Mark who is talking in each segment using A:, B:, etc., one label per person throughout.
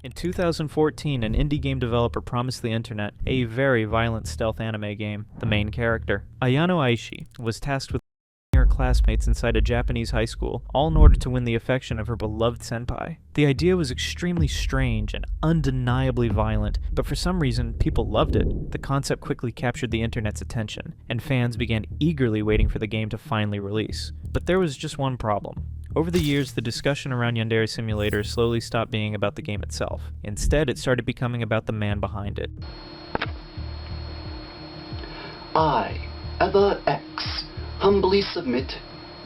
A: In 2014, an indie game developer promised the internet a very violent stealth anime game. The main character, Ayano Aishi, was tasked with her classmates inside a Japanese high school, all in order to win the affection of her beloved senpai. The idea was extremely strange and undeniably violent, but for some reason, people loved it. The concept quickly captured the internet's attention, and fans began eagerly waiting for the game to finally release. But there was just one problem. Over the years, the discussion around Yandere Simulator slowly stopped being about the game itself. Instead, it started becoming about the man behind it.
B: I, Ever X, humbly submit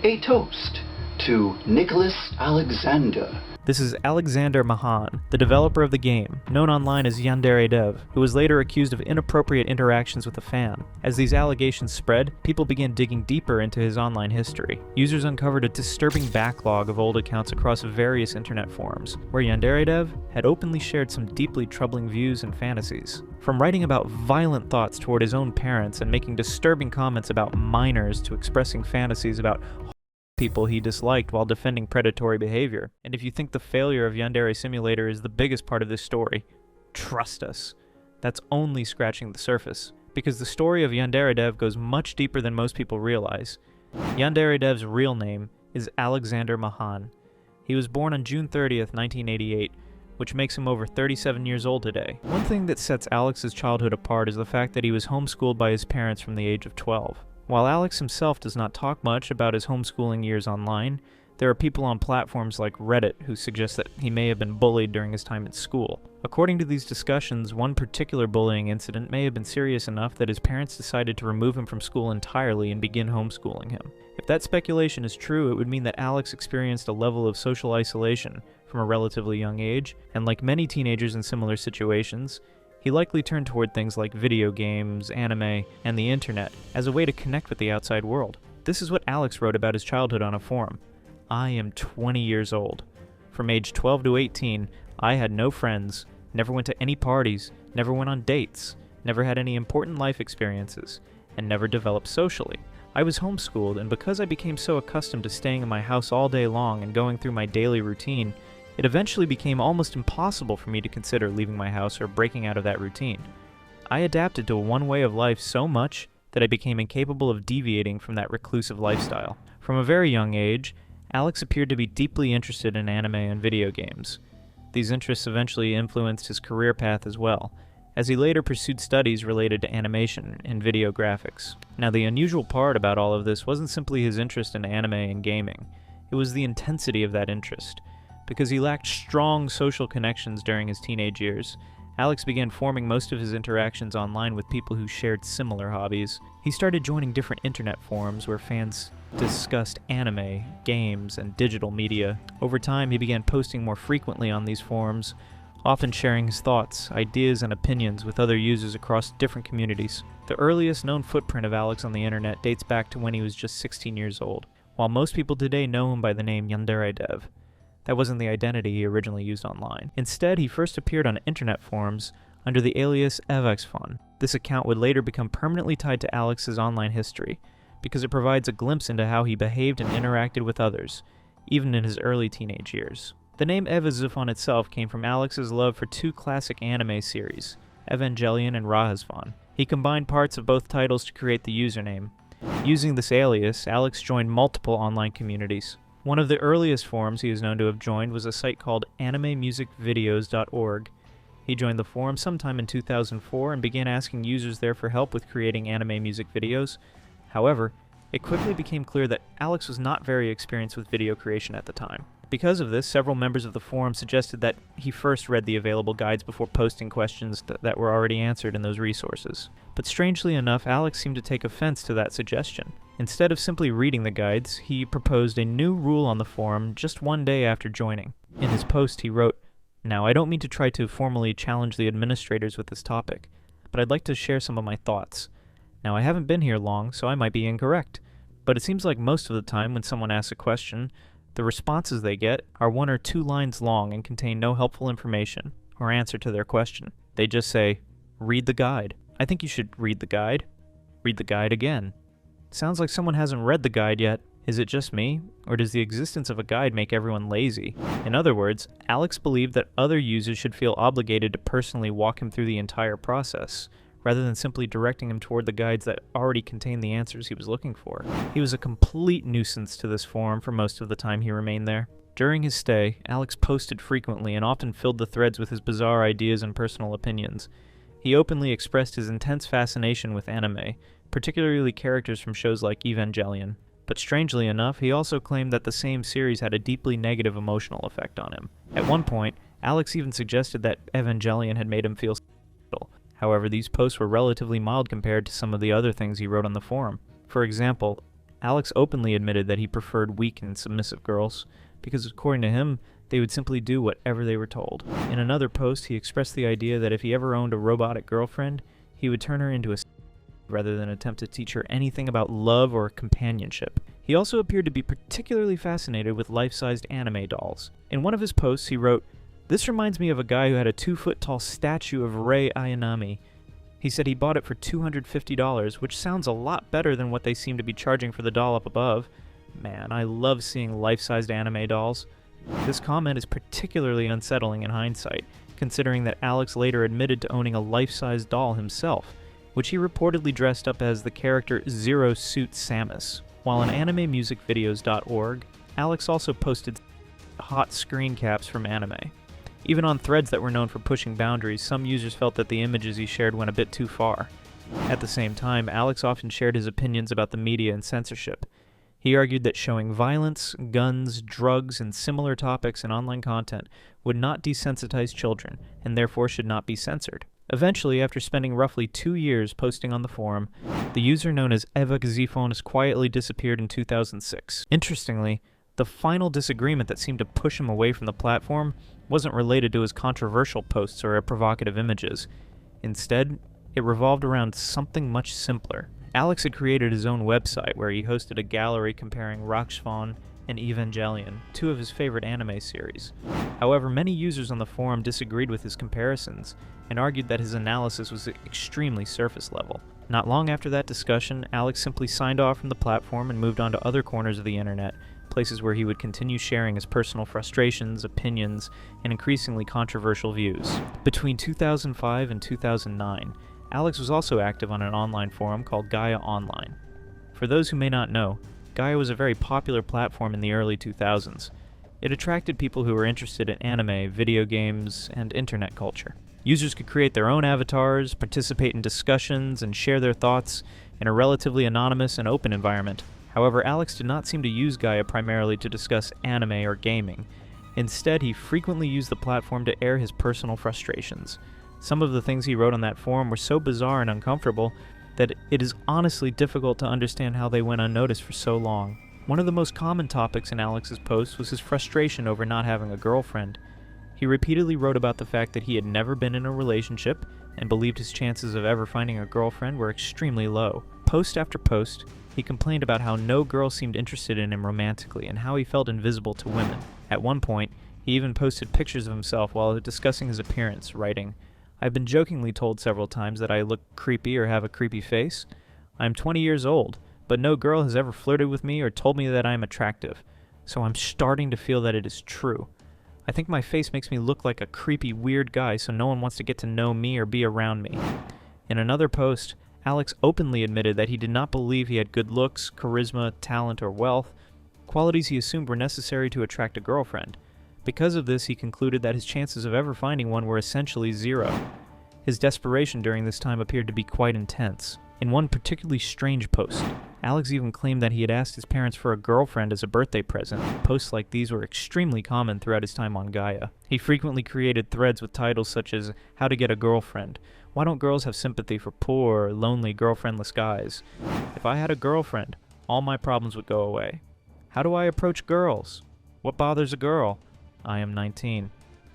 B: a toast to Nicholas Alexander.
A: This is Alexander Mahan, the developer of the game, known online as Yandere Dev, who was later accused of inappropriate interactions with a fan. As these allegations spread, people began digging deeper into his online history. Users uncovered a disturbing backlog of old accounts across various internet forums, where Yandere Dev had openly shared some deeply troubling views and fantasies. From writing about violent thoughts toward his own parents and making disturbing comments about minors to expressing fantasies about people he disliked while defending predatory behavior. And if you think the failure of Yandere Simulator is the biggest part of this story, trust us, that's only scratching the surface. Because the story of Yandere Dev goes much deeper than most people realize. Yandere Dev's real name is Alexander Mahan. He was born on June 30th, 1988, which makes him over 37 years old today. One thing that sets Alex's childhood apart is the fact that he was homeschooled by his parents from the age of 12. While Alex himself does not talk much about his homeschooling years online, there are people on platforms like Reddit who suggest that he may have been bullied during his time at school. According to these discussions, one particular bullying incident may have been serious enough that his parents decided to remove him from school entirely and begin homeschooling him. If that speculation is true, it would mean that Alex experienced a level of social isolation from a relatively young age, and like many teenagers in similar situations, he likely turned toward things like video games, anime, and the internet as a way to connect with the outside world. This is what Alex wrote about his childhood on a forum. I am 20 years old. From age 12 to 18, I had no friends, never went to any parties, never went on dates, never had any important life experiences, and never developed socially. I was homeschooled, and because I became so accustomed to staying in my house all day long and going through my daily routine, it eventually became almost impossible for me to consider leaving my house or breaking out of that routine. I adapted to one way of life so much that I became incapable of deviating from that reclusive lifestyle. From a very young age, Alex appeared to be deeply interested in anime and video games. These interests eventually influenced his career path as well, as he later pursued studies related to animation and video graphics. Now, the unusual part about all of this wasn't simply his interest in anime and gaming, it was the intensity of that interest. Because he lacked strong social connections during his teenage years, Alex began forming most of his interactions online with people who shared similar hobbies. He started joining different internet forums where fans discussed anime, games, and digital media. Over time, he began posting more frequently on these forums, often sharing his thoughts, ideas, and opinions with other users across different communities. The earliest known footprint of Alex on the internet dates back to when he was just 16 years old. While most people today know him by the name Yandere Dev, that wasn't the identity he originally used online. Instead, he first appeared on internet forums under the alias evxfun. This account would later become permanently tied to Alex's online history, because it provides a glimpse into how he behaved and interacted with others, even in his early teenage years. The name evxfun itself came from Alex's love for two classic anime series, Evangelion and Rahasfon. He combined parts of both titles to create the username. Using this alias, Alex joined multiple online communities. One of the earliest forums he is known to have joined was a site called animemusicvideos.org. He joined the forum sometime in 2004 and began asking users there for help with creating anime music videos. However, it quickly became clear that Alex was not very experienced with video creation at the time. Because of this, several members of the forum suggested that he first read the available guides before posting questions that were already answered in those resources. But strangely enough, Alex seemed to take offense to that suggestion. Instead of simply reading the guides, he proposed a new rule on the forum just one day after joining. In his post, he wrote, "Now, I don't mean to try to formally challenge the administrators with this topic, but I'd like to share some of my thoughts. Now, I haven't been here long, so I might be incorrect, but it seems like most of the time when someone asks a question, the responses they get are 1 or 2 lines long and contain no helpful information or answer to their question. They just say, 'Read the guide.' I think you should read the guide. Read the guide again. Sounds like someone hasn't read the guide yet Is it just me, or does the existence of a guide make everyone lazy? In other words, Alex believed that other users should feel obligated to personally walk him through the entire process, rather than simply directing him toward the guides that already contained the answers he was looking for. He was a complete nuisance to this forum for most of the time he remained there. During his stay, Alex posted frequently and often filled the threads with his bizarre ideas and personal opinions. He openly expressed his intense fascination with anime, particularly characters from shows like Evangelion. But strangely enough, he also claimed that the same series had a deeply negative emotional effect on him. At one point, Alex even suggested that Evangelion had made him feel special. However, these posts were relatively mild compared to some of the other things he wrote on the forum. For example, Alex openly admitted that he preferred weak and submissive girls, because according to him, they would simply do whatever they were told. In another post, he expressed the idea that if he ever owned a robotic girlfriend, he would turn her into a rather than attempt to teach her anything about love or companionship. He also appeared to be particularly fascinated with life-sized anime dolls. In one of his posts, he wrote, "This reminds me of a guy who had a 2-foot-tall statue of Rei Ayanami. He said he bought it for $250, which sounds a lot better than what they seem to be charging for the doll up above. Man, I love seeing life-sized anime dolls." This comment is particularly unsettling in hindsight, considering that Alex later admitted to owning a life-size doll himself, which he reportedly dressed up as the character Zero Suit Samus. While on animemusicvideos.org, Alex also posted hot screen caps from anime. Even on threads that were known for pushing boundaries, some users felt that the images he shared went a bit too far. At the same time, Alex often shared his opinions about the media and censorship. He argued that showing violence, guns, drugs, and similar topics in online content would not desensitize children, and therefore should not be censored. Eventually, after spending roughly 2 years posting on the forum, the user known as Evagziphonus quietly disappeared in 2006. Interestingly, the final disagreement that seemed to push him away from the platform wasn't related to his controversial posts or provocative images. Instead, it revolved around something much simpler. Alex had created his own website where he hosted a gallery comparing Roxfon and Evangelion, 2 of his favorite anime series. However, many users on the forum disagreed with his comparisons and argued that his analysis was extremely surface level. Not long after that discussion, Alex simply signed off from the platform and moved on to other corners of the internet, places where he would continue sharing his personal frustrations, opinions, and increasingly controversial views. Between 2005 and 2009, Alex was also active on an online forum called Gaia Online. For those who may not know, Gaia was a very popular platform in the early 2000s. It attracted people who were interested in anime, video games, and internet culture. Users could create their own avatars, participate in discussions, and share their thoughts in a relatively anonymous and open environment. However, Alex did not seem to use Gaia primarily to discuss anime or gaming. Instead, he frequently used the platform to air his personal frustrations. Some of the things he wrote on that forum were so bizarre and uncomfortable that it is honestly difficult to understand how they went unnoticed for so long. One of the most common topics in Alex's posts was his frustration over not having a girlfriend. He repeatedly wrote about the fact that he had never been in a relationship and believed his chances of ever finding a girlfriend were extremely low. Post after post, he complained about how no girl seemed interested in him romantically and how he felt invisible to women. At one point, he even posted pictures of himself while discussing his appearance, writing, "I've been jokingly told several times that I look creepy or have a creepy face. I'm 20 years old, but no girl has ever flirted with me or told me that I am attractive, so I'm starting to feel that it is true. I think my face makes me look like a creepy, weird guy, so no one wants to get to know me or be around me." In another post, Alex openly admitted that he did not believe he had good looks, charisma, talent, or wealth, qualities he assumed were necessary to attract a girlfriend. Because of this, he concluded that his chances of ever finding one were essentially zero. His desperation during this time appeared to be quite intense. In one particularly strange post, Alex even claimed that he had asked his parents for a girlfriend as a birthday present. Posts like these were extremely common throughout his time on Gaia. He frequently created threads with titles such as "How to Get a Girlfriend," "Why Don't Girls Have Sympathy for Poor or Lonely Girlfriendless Guys," "If I Had a Girlfriend, All My Problems Would Go Away," "How Do I Approach Girls?" "What Bothers a Girl?" "I Am 19.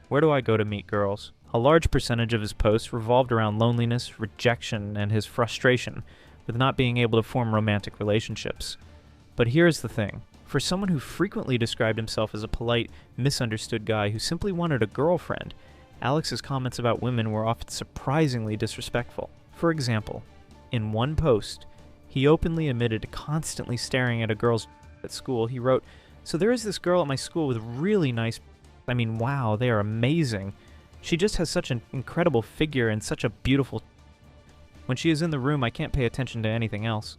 A: Where Do I Go to Meet Girls?" A large percentage of his posts revolved around loneliness, rejection, and his frustration with not being able to form romantic relationships. But here's the thing. For someone who frequently described himself as a polite, misunderstood guy who simply wanted a girlfriend, Alex's comments about women were often surprisingly disrespectful. For example, in one post, he openly admitted to constantly staring at a girl's at school, he wrote, "So there is this girl at my school with really nice, I mean, wow, they are amazing. She just has such an incredible figure and such a beautiful. When she is in the room, I can't pay attention to anything else.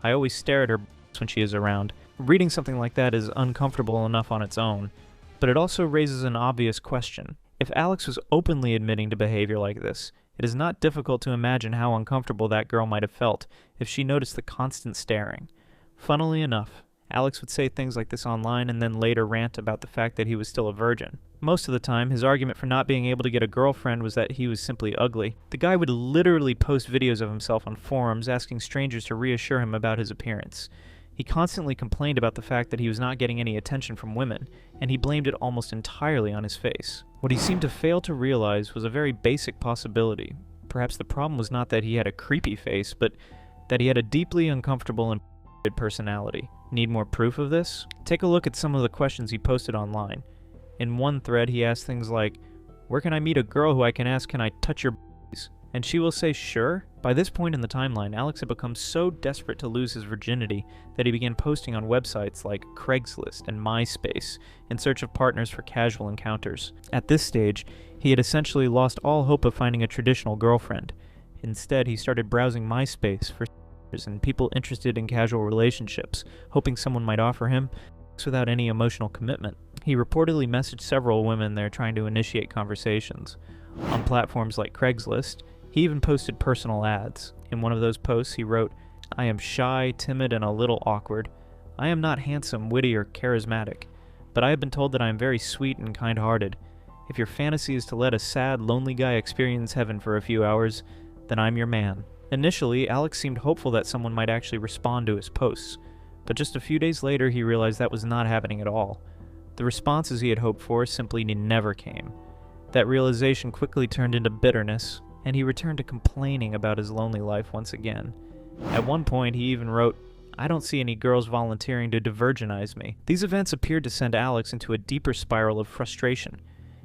A: I always stare at her when she is around." Reading something like that is uncomfortable enough on its own, but it also raises an obvious question. If Alex was openly admitting to behavior like this, it is not difficult to imagine how uncomfortable that girl might have felt if she noticed the constant staring. Funnily enough, Alex would say things like this online and then later rant about the fact that he was still a virgin. Most of the time, his argument for not being able to get a girlfriend was that he was simply ugly. The guy would literally post videos of himself on forums asking strangers to reassure him about his appearance. He constantly complained about the fact that he was not getting any attention from women, and he blamed it almost entirely on his face. What he seemed to fail to realize was a very basic possibility. Perhaps the problem was not that he had a creepy face, but that he had a deeply uncomfortable and personality. Need more proof of this? Take a look at some of the questions he posted online. In one thread, he asked things like, "Where can I meet a girl who I can ask, can I touch your b****s?" And she will say, "Sure." By this point in the timeline, Alex had become so desperate to lose his virginity that he began posting on websites like Craigslist and MySpace in search of partners for casual encounters. At this stage, he had essentially lost all hope of finding a traditional girlfriend. Instead, he started browsing MySpace for and people interested in casual relationships, hoping someone might offer him sex without any emotional commitment. He reportedly messaged several women there trying to initiate conversations. On platforms like Craigslist, he even posted personal ads. In one of those posts, he wrote, "I am shy, timid, and a little awkward. I am not handsome, witty, or charismatic, but I have been told that I am very sweet and kind-hearted. If your fantasy is to let a sad, lonely guy experience heaven for a few hours, then I'm your man." Initially, Alex seemed hopeful that someone might actually respond to his posts, but just a few days later he realized that was not happening at all. The responses he had hoped for simply never came. That realization quickly turned into bitterness, and he returned to complaining about his lonely life once again. At one point, he even wrote, "I don't see any girls volunteering to de-virginize me." These events appeared to send Alex into a deeper spiral of frustration.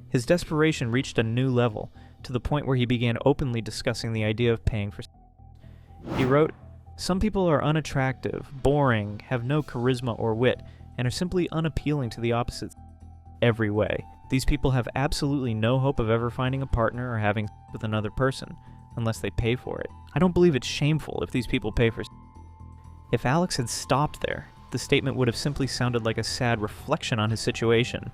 A: His desperation reached a new level, to the point where he began openly discussing the idea of paying for sex. He wrote, "Some people are unattractive, boring, have no charisma or wit, and are simply unappealing to the opposite every way. These people have absolutely no hope of ever finding a partner or having sex with another person, unless they pay for it. I don't believe it's shameful if these people pay for sex." If Alex had stopped there, the statement would have simply sounded like a sad reflection on his situation.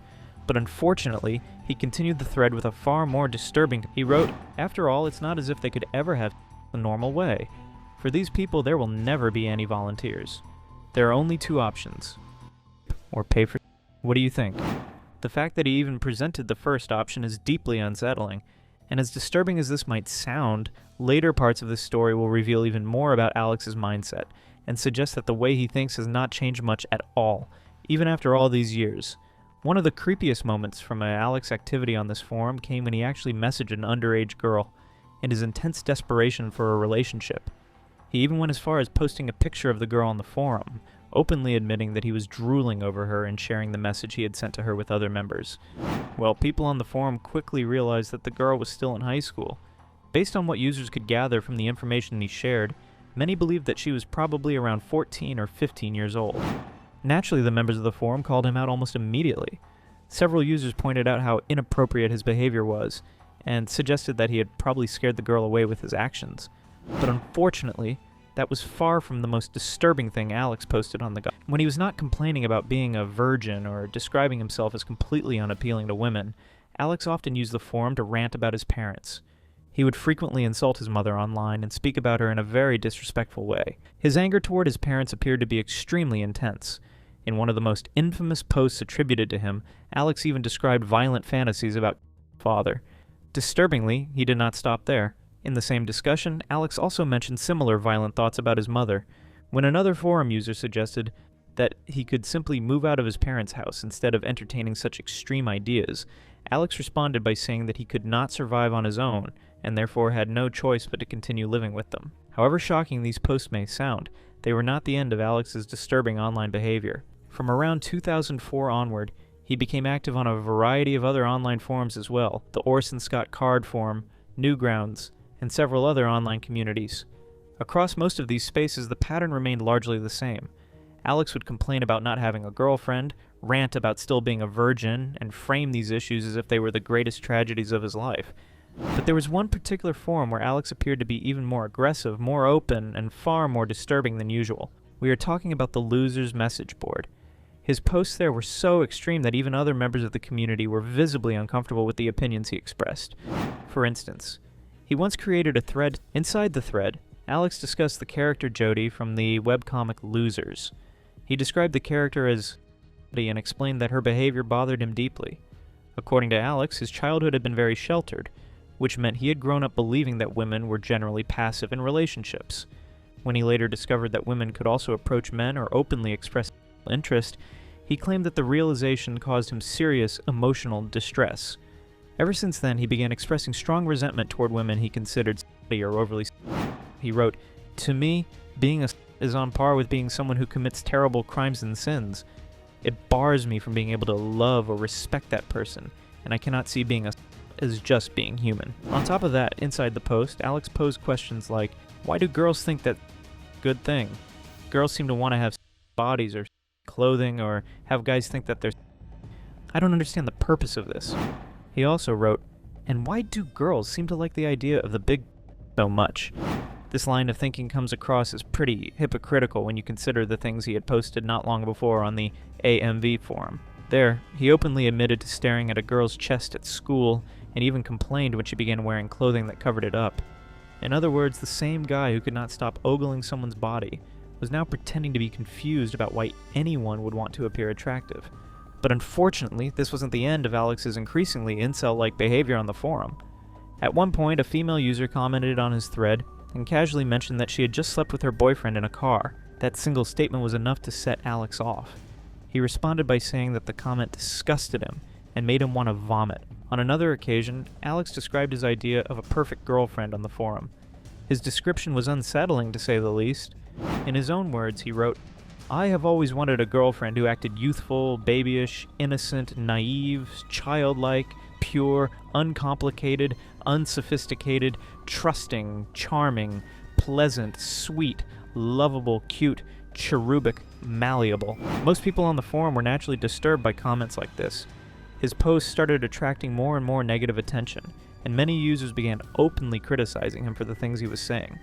A: But unfortunately, he continued the thread with a far more disturbing. He wrote, "After all, it's not as if they could ever have sex the normal way. For these people, there will never be any volunteers. There are only two options, or pay for." What do you think? The fact that he even presented the first option is deeply unsettling, and as disturbing as this might sound, later parts of this story will reveal even more about Alex's mindset, and suggest that the way he thinks has not changed much at all, even after all these years. One of the creepiest moments from Alex's activity on this forum came when he actually messaged an underage girl, in his intense desperation for a relationship. He even went as far as posting a picture of the girl on the forum, openly admitting that he was drooling over her and sharing the message he had sent to her with other members. Well, people on the forum quickly realized that the girl was still in high school. Based on what users could gather from the information he shared, many believed that she was probably around 14 or 15 years old. Naturally, the members of the forum called him out almost immediately. Several users pointed out how inappropriate his behavior was, and suggested that he had probably scared the girl away with his actions. But unfortunately, that was far from the most disturbing thing Alex posted on the guide. When he was not complaining about being a virgin or describing himself as completely unappealing to women, Alex often used the forum to rant about his parents. He would frequently insult his mother online and speak about her in a very disrespectful way. His anger toward his parents appeared to be extremely intense. In one of the most infamous posts attributed to him, Alex even described violent fantasies about his father. Disturbingly, he did not stop there. In the same discussion, Alex also mentioned similar violent thoughts about his mother. When another forum user suggested that he could simply move out of his parents' house instead of entertaining such extreme ideas, Alex responded by saying that he could not survive on his own, and therefore had no choice but to continue living with them. However shocking these posts may sound, they were not the end of Alex's disturbing online behavior. From around 2004 onward, he became active on a variety of other online forums as well, the Orson Scott Card Forum, Newgrounds, and several other online communities. Across most of these spaces, the pattern remained largely the same. Alex would complain about not having a girlfriend, rant about still being a virgin, and frame these issues as if they were the greatest tragedies of his life. But there was one particular forum where Alex appeared to be even more aggressive, more open, and far more disturbing than usual. We are talking about the Losers message board. His posts there were so extreme that even other members of the community were visibly uncomfortable with the opinions he expressed. For instance, he once created a thread. Inside the thread, Alex discussed the character Jody from the webcomic Losers. He described the character as and explained that her behavior bothered him deeply. According to Alex, his childhood had been very sheltered, which meant he had grown up believing that women were generally passive in relationships. When he later discovered that women could also approach men or openly express interest, he claimed that the realization caused him serious emotional distress. Ever since then, he began expressing strong resentment toward women he considered or overly. He wrote, "To me, being a is on par with being someone who commits terrible crimes and sins. It bars me from being able to love or respect that person, and I cannot see being a as just being human." On top of that, inside the post, Alex posed questions like, why do girls think that good thing? Girls seem to want to have bodies or clothing, or have guys think that they're I don't understand the purpose of this. He also wrote, and why do girls seem to like the idea of the big so much? This line of thinking comes across as pretty hypocritical when you consider the things he had posted not long before on the AMV forum. There, he openly admitted to staring at a girl's chest at school, and even complained when she began wearing clothing that covered it up. In other words, the same guy who could not stop ogling someone's body was now pretending to be confused about why anyone would want to appear attractive. But unfortunately, this wasn't the end of Alex's increasingly incel-like behavior on the forum. At one point, a female user commented on his thread and casually mentioned that she had just slept with her boyfriend in a car. That single statement was enough to set Alex off. He responded by saying that the comment disgusted him and made him want to vomit. On another occasion, Alex described his idea of a perfect girlfriend on the forum. His description was unsettling, to say the least. In his own words, he wrote, "I have always wanted a girlfriend who acted youthful, babyish, innocent, naive, childlike, pure, uncomplicated, unsophisticated, trusting, charming, pleasant, sweet, lovable, cute, cherubic, malleable." Most people on the forum were naturally disturbed by comments like this. His posts started attracting more and more negative attention, and many users began openly criticizing him for the things he was saying.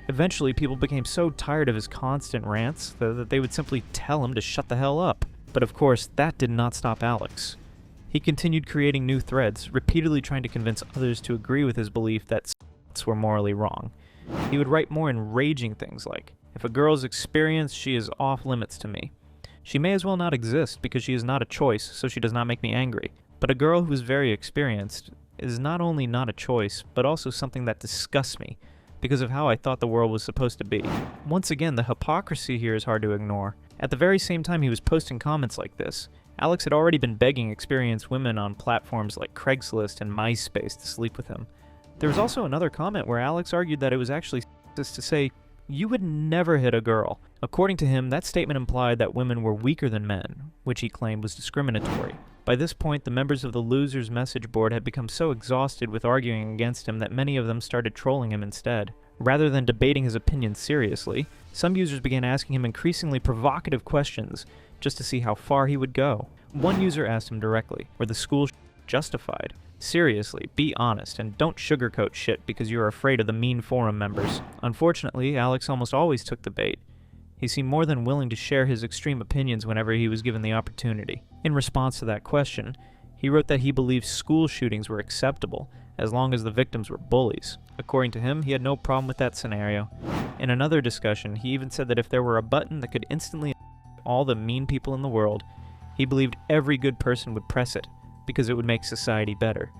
A: Eventually, people became so tired of his constant rants that they would simply tell him to shut the hell up. But of course, that did not stop Alex. He continued creating new threads, repeatedly trying to convince others to agree with his belief that s***s were morally wrong. He would write more enraging things like, "If a girl's experienced, she is off limits to me. She may as well not exist because she is not a choice, so she does not make me angry. But a girl who is very experienced is not only not a choice, but also something that disgusts me because of how I thought the world was supposed to be." Once again, the hypocrisy here is hard to ignore. At the very same time he was posting comments like this, Alex had already been begging experienced women on platforms like Craigslist and MySpace to sleep with him. There was also another comment where Alex argued that it was actually sexist to say, "You would never hit a girl." According to him, that statement implied that women were weaker than men, which he claimed was discriminatory. By this point, the members of the Losers message board had become so exhausted with arguing against him that many of them started trolling him instead. Rather than debating his opinions seriously, some users began asking him increasingly provocative questions just to see how far he would go. One user asked him directly, were the school justified? Seriously, be honest, and don't sugarcoat shit because you are afraid of the mean forum members. Unfortunately, Alex almost always took the bait. He seemed more than willing to share his extreme opinions whenever he was given the opportunity. In response to that question, he wrote that he believed school shootings were acceptable as long as the victims were bullies. According to him, he had no problem with that scenario. In another discussion, he even said that if there were a button that could instantly all the mean people in the world, he believed every good person would press it because it would make society better.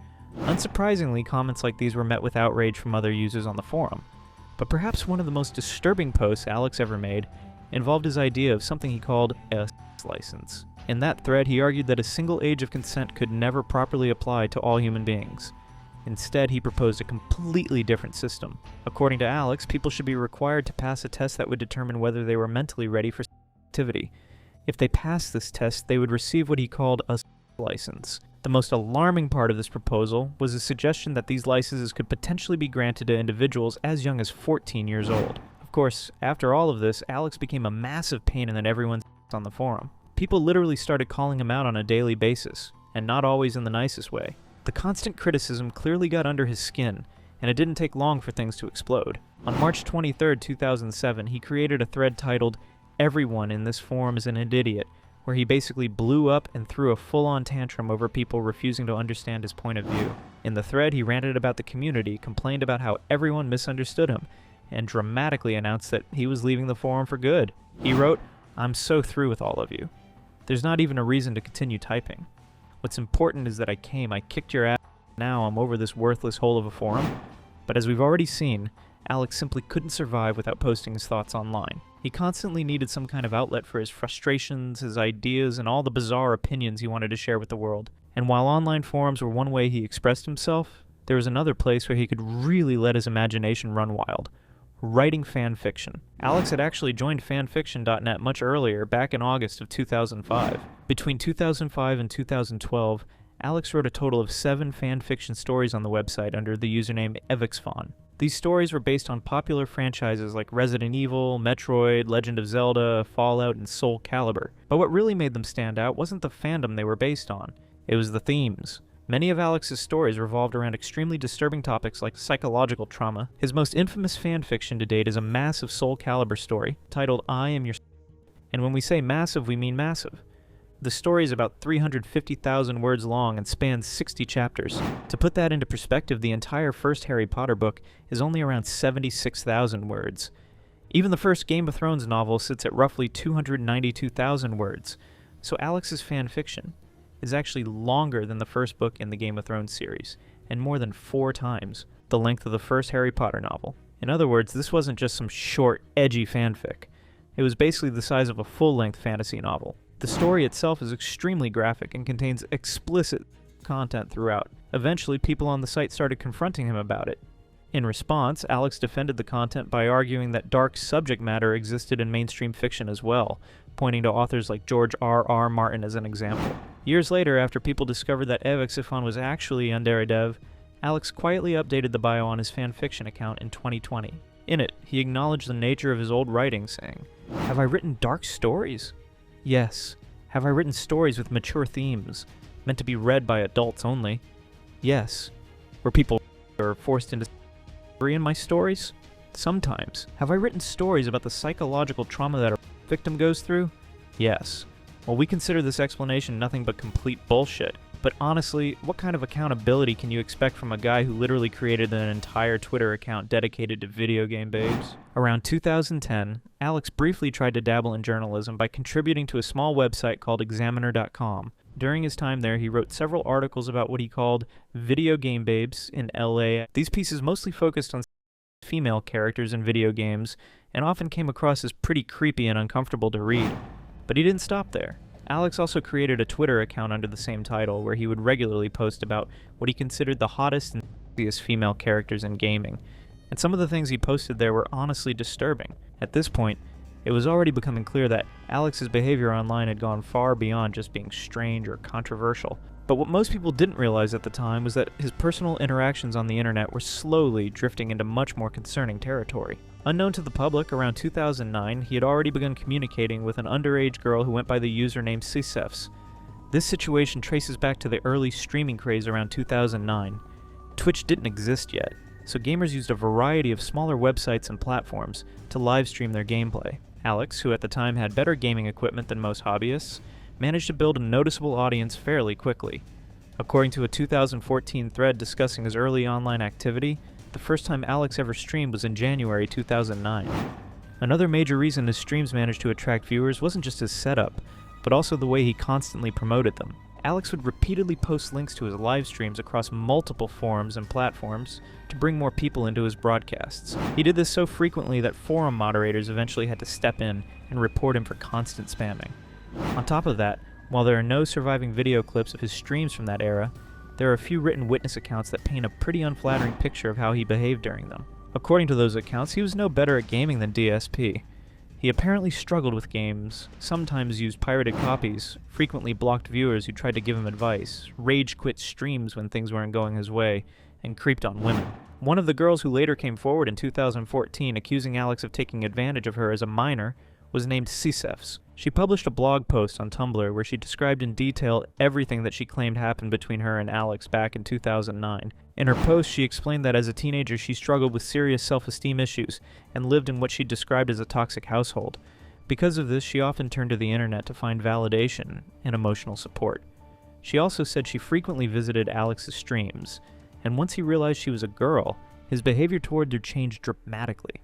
A: Unsurprisingly, comments like these were met with outrage from other users on the forum. But perhaps one of the most disturbing posts Alex ever made involved his idea of something he called a license. In that thread, he argued that a single age of consent could never properly apply to all human beings. Instead, he proposed a completely different system. According to Alex, people should be required to pass a test that would determine whether they were mentally ready for activity. If they passed this test, they would receive what he called a license. The most alarming part of this proposal was the suggestion that these licenses could potentially be granted to individuals as young as 14 years old. Of course, after all of this, Alex became a massive pain in everyone's on the forum. People literally started calling him out on a daily basis, and not always in the nicest way. The constant criticism clearly got under his skin, and it didn't take long for things to explode. On March 23, 2007, he created a thread titled, "Everyone in this forum is an idiot," where he basically blew up and threw a full-on tantrum over people refusing to understand his point of view. In the thread, he ranted about the community, complained about how everyone misunderstood him, and dramatically announced that he was leaving the forum for good. He wrote, "I'm so through with all of you. There's not even a reason to continue typing. What's important is that I kicked your ass, now I'm over this worthless hole of a forum." But as we've already seen, Alex simply couldn't survive without posting his thoughts online. He constantly needed some kind of outlet for his frustrations, his ideas, and all the bizarre opinions he wanted to share with the world. And while online forums were one way he expressed himself, there was another place where he could really let his imagination run wild: writing fan fiction. Alex had actually joined fanfiction.net much earlier, back in August of 2005. Between 2005 and 2012, Alex wrote a total of 7 fanfiction stories on the website under the username EvixFon. These stories were based on popular franchises like Resident Evil, Metroid, Legend of Zelda, Fallout, and Soul Calibur. But what really made them stand out wasn't the fandom they were based on, it was the themes. Many of Alex's stories revolved around extremely disturbing topics like psychological trauma. His most infamous fanfiction to date is a massive Soul Calibur story titled "I Am Your," and when we say massive, we mean massive. The story is about 350,000 words long and spans 60 chapters. To put that into perspective, the entire first Harry Potter book is only around 76,000 words. Even the first Game of Thrones novel sits at roughly 292,000 words, so Alex's fan fiction is actually longer than the first book in the Game of Thrones series, and more than 4 times the length of the first Harry Potter novel. In other words, this wasn't just some short, edgy fanfic. It was basically the size of a full-length fantasy novel. The story itself is extremely graphic and contains explicit content throughout. Eventually, people on the site started confronting him about it. In response, Alex defended the content by arguing that dark subject matter existed in mainstream fiction as well, pointing to authors like George R.R. Martin as an example. Years later, after people discovered that EvixFon was actually Yandere Dev, Alex quietly updated the bio on his fanfiction account in 2020. In it, he acknowledged the nature of his old writing, saying, "Have I written dark stories? Yes. Have I written stories with mature themes, meant to be read by adults only? Yes. Were people are forced into slavery in my stories? Sometimes. Have I written stories about the psychological trauma that a victim goes through? Yes." Well, we consider this explanation nothing but complete bullshit. But honestly, what kind of accountability can you expect from a guy who literally created an entire Twitter account dedicated to video game babes? Around 2010, Alex briefly tried to dabble in journalism by contributing to a small website called Examiner.com. During his time there, he wrote several articles about what he called video game babes in LA. These pieces mostly focused on female characters in video games, and often came across as pretty creepy and uncomfortable to read. But he didn't stop there. Alex also created a Twitter account under the same title, where he would regularly post about what he considered the hottest and sexiest female characters in gaming, and some of the things he posted there were honestly disturbing. At this point, it was already becoming clear that Alex's behavior online had gone far beyond just being strange or controversial. But what most people didn't realize at the time was that his personal interactions on the internet were slowly drifting into much more concerning territory. Unknown to the public, around 2009, he had already begun communicating with an underage girl who went by the username Sisefs. This situation traces back to the early streaming craze around 2009. Twitch didn't exist yet, so gamers used a variety of smaller websites and platforms to live stream their gameplay. Alex, who at the time had better gaming equipment than most hobbyists, managed to build a noticeable audience fairly quickly. According to a 2014 thread discussing his early online activity, the first time Alex ever streamed was in January 2009. Another major reason his streams managed to attract viewers wasn't just his setup, but also the way he constantly promoted them. Alex would repeatedly post links to his live streams across multiple forums and platforms to bring more people into his broadcasts. He did this so frequently that forum moderators eventually had to step in and report him for constant spamming. On top of that, while there are no surviving video clips of his streams from that era, there are a few written witness accounts that paint a pretty unflattering picture of how he behaved during them. According to those accounts, he was no better at gaming than DSP. He apparently struggled with games, sometimes used pirated copies, frequently blocked viewers who tried to give him advice, rage quit streams when things weren't going his way, and creeped on women. One of the girls who later came forward in 2014 accusing Alex of taking advantage of her as a minor was named Sisefs. She published a blog post on Tumblr where she described in detail everything that she claimed happened between her and Alex back in 2009. In her post, she explained that as a teenager she struggled with serious self-esteem issues and lived in what she described as a toxic household. Because of this, she often turned to the internet to find validation and emotional support. She also said she frequently visited Alex's streams, and once he realized she was a girl, his behavior toward her changed dramatically.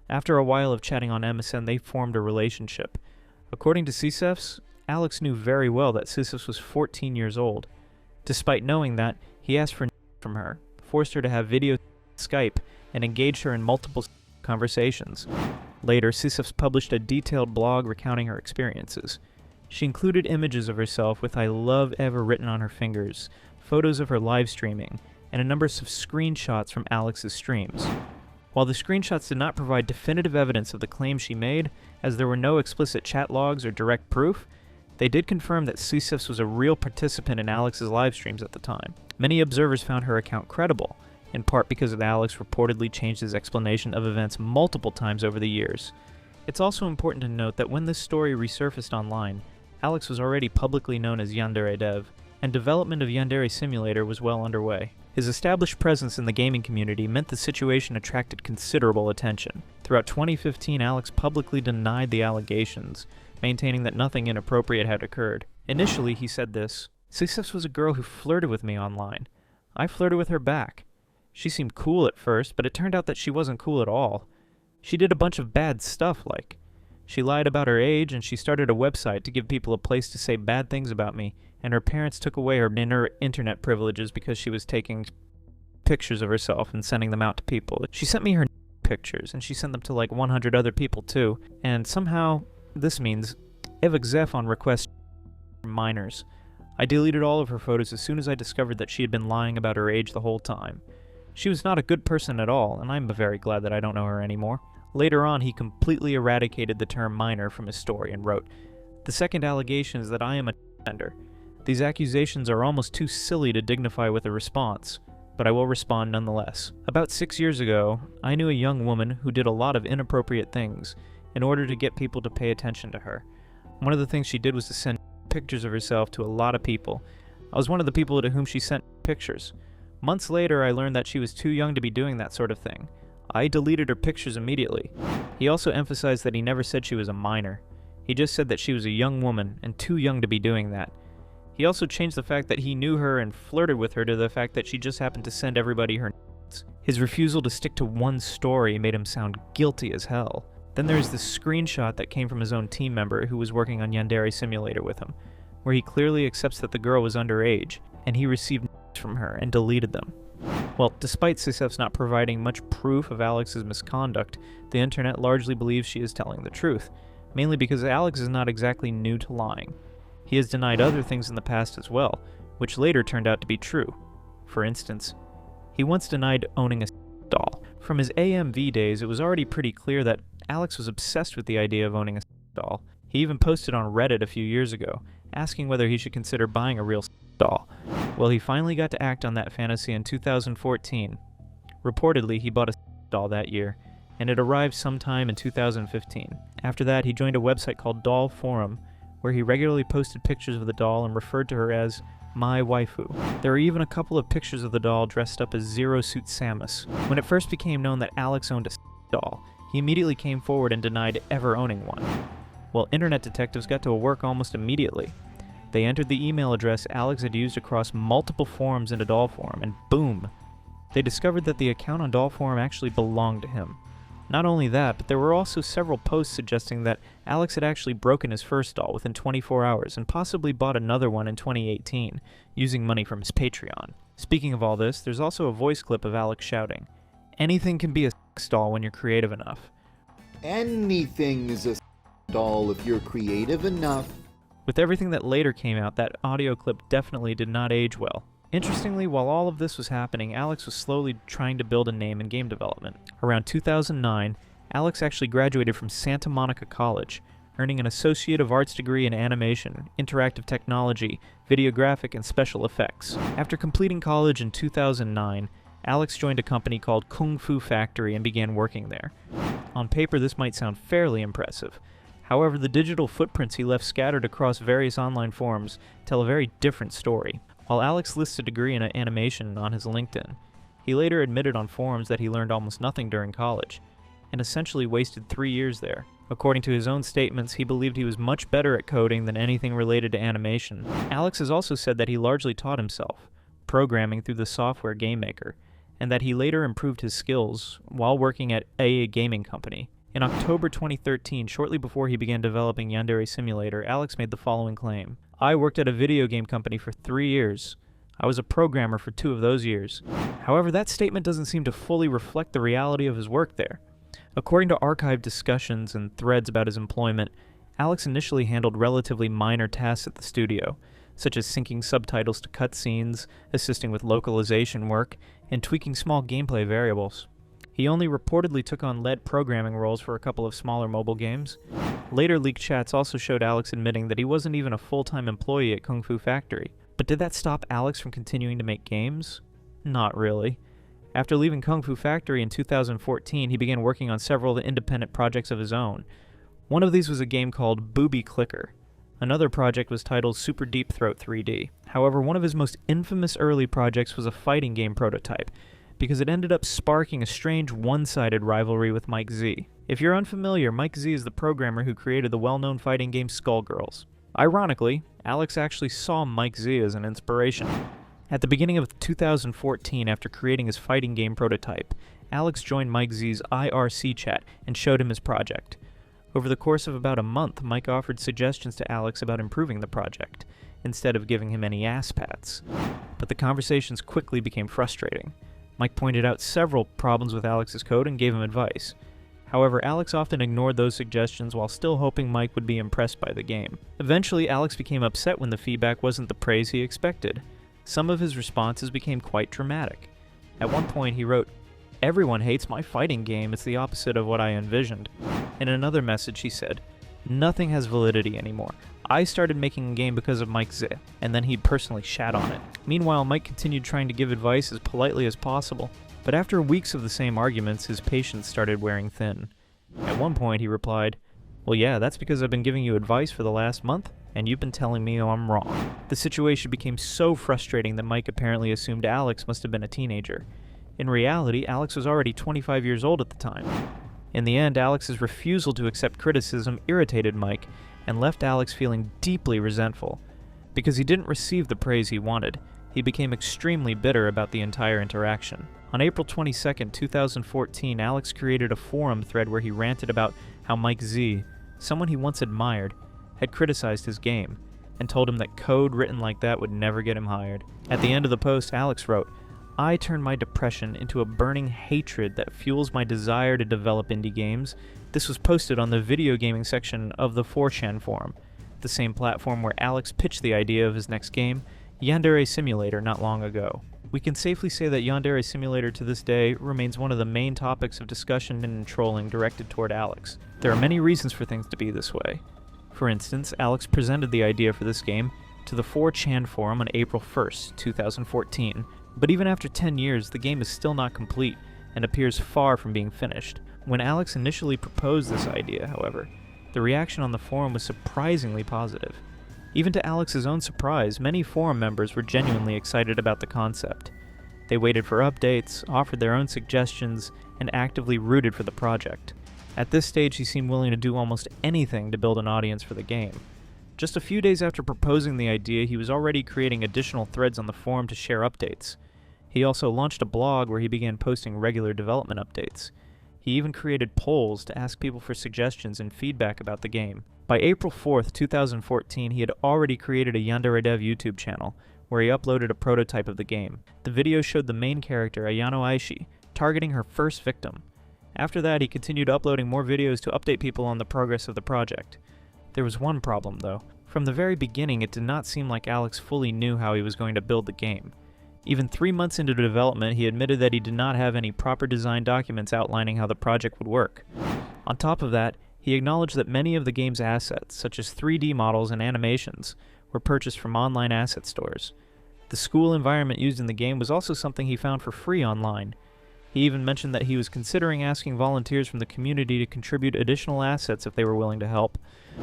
A: After a while of chatting on MSN, they formed a relationship. According to Sisefs, Alex knew very well that Sisefs was 14 years old. Despite knowing that, he asked for from her, forced her to have video Skype, and engaged her in multiple conversations. Later, Sisefs published a detailed blog recounting her experiences. She included images of herself with "I love Ever" written on her fingers, photos of her live streaming, and a number of screenshots from Alex's streams. While the screenshots did not provide definitive evidence of the claims she made, as there were no explicit chat logs or direct proof, they did confirm that Sisefs was a real participant in Alex's live streams at the time. Many observers found her account credible, in part because Alex reportedly changed his explanation of events multiple times over the years. It's also important to note that when this story resurfaced online, Alex was already publicly known as Yandere Dev, and development of Yandere Simulator was well underway. His established presence in the gaming community meant the situation attracted considerable attention. Throughout 2015, Alex publicly denied the allegations, maintaining that nothing inappropriate had occurred. Initially, he said this: "Sisefs was a girl who flirted with me online. I flirted with her back. She seemed cool at first, but it turned out that she wasn't cool at all. She did a bunch of bad stuff, like she lied about her age, and she started a website to give people a place to say bad things about me, and her parents took away her internet privileges because she was taking pictures of herself and sending them out to people. She sent me her pictures, and she sent them to like 100 other people too, and somehow this means evxef on request from minors. I deleted all of her photos as soon as I discovered that she had been lying about her age the whole time. She was not a good person at all, and I'm very glad that I don't know her anymore." Later on, he completely eradicated the term minor from his story and wrote, "The second allegation is that I am a offender. These accusations are almost too silly to dignify with a response, but I will respond nonetheless. About 6 years ago, I knew a young woman who did a lot of inappropriate things in order to get people to pay attention to her. One of the things she did was to send pictures of herself to a lot of people. I was one of the people to whom she sent pictures. Months later, I learned that she was too young to be doing that sort of thing. I deleted her pictures immediately." He also emphasized that he never said she was a minor. He just said that she was a young woman and too young to be doing that. He also changed the fact that he knew her and flirted with her to the fact that she just happened to send everybody her n***s. His refusal to stick to one story made him sound guilty as hell. Then there's this screenshot that came from his own team member who was working on Yandere Simulator with him, where he clearly accepts that the girl was underage, and he received n***s from her and deleted them. Well, despite Sisefs not providing much proof of Alex's misconduct, the internet largely believes she is telling the truth, mainly because Alex is not exactly new to lying. He has denied other things in the past as well, which later turned out to be true. For instance, he once denied owning a doll. From his AMV days, it was already pretty clear that Alex was obsessed with the idea of owning a doll. He even posted on Reddit a few years ago, asking whether he should consider buying a real doll. Well, he finally got to act on that fantasy in 2014. Reportedly, he bought a doll that year, and it arrived sometime in 2015. After that, he joined a website called Doll Forum, where he regularly posted pictures of the doll and referred to her as my waifu. There are even a couple of pictures of the doll dressed up as Zero Suit Samus. When it first became known that Alex owned a doll, he immediately came forward and denied ever owning one. Well, internet detectives got to work almost immediately. They entered the email address Alex had used across multiple forums into Doll Forum, and boom! They discovered that the account on Doll Forum actually belonged to him. Not only that, but there were also several posts suggesting that Alex had actually broken his first doll within 24 hours and possibly bought another one in 2018, using money from his Patreon. Speaking of all this, there's also a voice clip of Alex shouting, "Anything can be a sex doll when you're creative enough."
C: Anything is a doll if you're creative enough.
A: With everything that later came out, that audio clip definitely did not age well. Interestingly, while all of this was happening, Alex was slowly trying to build a name in game development. Around 2009, Alex actually graduated from Santa Monica College, earning an Associate of Arts degree in Animation, Interactive Technology, Videographic, and Special Effects. After completing college in 2009, Alex joined a company called Kung Fu Factory and began working there. On paper, this might sound fairly impressive. However, the digital footprints he left scattered across various online forums tell a very different story. While Alex lists a degree in animation on his LinkedIn, he later admitted on forums that he learned almost nothing during college, and essentially wasted 3 years there. According to his own statements, he believed he was much better at coding than anything related to animation. Alex has also said that he largely taught himself, programming through the software Game Maker, and that he later improved his skills while working at a gaming company. In October 2013, shortly before he began developing Yandere Simulator, Alex made the following claim. "I worked at a video game company for 3 years. I was a programmer for 2 of those years." However, that statement doesn't seem to fully reflect the reality of his work there. According to archived discussions and threads about his employment, Alex initially handled relatively minor tasks at the studio, such as syncing subtitles to cutscenes, assisting with localization work, and tweaking small gameplay variables. He only reportedly took on lead programming roles for a couple of smaller mobile games. Later leaked chats also showed Alex admitting that he wasn't even a full-time employee at Kung Fu Factory. But did that stop Alex from continuing to make games? Not really. After leaving Kung Fu Factory in 2014, he began working on several independent projects of his own. One of these was a game called Booby Clicker. Another project was titled Super Deep Throat 3D. However, one of his most infamous early projects was a fighting game prototype, because it ended up sparking a strange one-sided rivalry with Mike Z. If you're unfamiliar, Mike Z is the programmer who created the well-known fighting game Skullgirls. Ironically, Alex actually saw Mike Z as an inspiration. At the beginning of 2014, after creating his fighting game prototype, Alex joined Mike Z's IRC chat and showed him his project. Over the course of about a month, Mike offered suggestions to Alex about improving the project, instead of giving him any ass pats. But the conversations quickly became frustrating. Mike pointed out several problems with Alex's code and gave him advice. However, Alex often ignored those suggestions while still hoping Mike would be impressed by the game. Eventually, Alex became upset when the feedback wasn't the praise he expected. Some of his responses became quite dramatic. At one point, he wrote, "Everyone hates my fighting game, it's the opposite of what I envisioned." In another message, he said, "Nothing has validity anymore. I started making a game because of Mike Z," and then he'd personally shat on it. Meanwhile, Mike continued trying to give advice as politely as possible, but after weeks of the same arguments, his patience started wearing thin. At one point, he replied, "Well, yeah, that's because I've been giving you advice for the last month, and you've been telling me I'm wrong." The situation became so frustrating that Mike apparently assumed Alex must have been a teenager. In reality, Alex was already 25 years old at the time. In the end, Alex's refusal to accept criticism irritated Mike and left Alex feeling deeply resentful. Because he didn't receive the praise he wanted, he became extremely bitter about the entire interaction. On April 22, 2014, Alex created a forum thread where he ranted about how Mike Z, someone he once admired, had criticized his game, and told him that code written like that would never get him hired. At the end of the post, Alex wrote, "I turn my depression into a burning hatred that fuels my desire to develop indie games." This was posted on the video gaming section of the 4chan forum, the same platform where Alex pitched the idea of his next game, Yandere Simulator, not long ago. We can safely say that Yandere Simulator to this day remains one of the main topics of discussion and trolling directed toward Alex. There are many reasons for things to be this way. For instance, Alex presented the idea for this game to the 4chan forum on April 1st, 2014, but even after 10 years, the game is still not complete and appears far from being finished. When Alex initially proposed this idea, however, the reaction on the forum was surprisingly positive. Even to Alex's own surprise, many forum members were genuinely excited about the concept. They waited for updates, offered their own suggestions, and actively rooted for the project. At this stage, he seemed willing to do almost anything to build an audience for the game. Just a few days after proposing the idea, he was already creating additional threads on the forum to share updates. He also launched a blog where he began posting regular development updates. He even created polls to ask people for suggestions and feedback about the game. By April 4th, 2014, he had already created a YandereDev YouTube channel, where he uploaded a prototype of the game. The video showed the main character, Ayano Aishi, targeting her first victim. After that, he continued uploading more videos to update people on the progress of the project. There was one problem, though. From the very beginning, it did not seem like Alex fully knew how he was going to build the game. Even 3 months into development, he admitted that he did not have any proper design documents outlining how the project would work. On top of that, he acknowledged that many of the game's assets, such as 3D models and animations, were purchased from online asset stores. The school environment used in the game was also something he found for free online. He even mentioned that he was considering asking volunteers from the community to contribute additional assets if they were willing to help.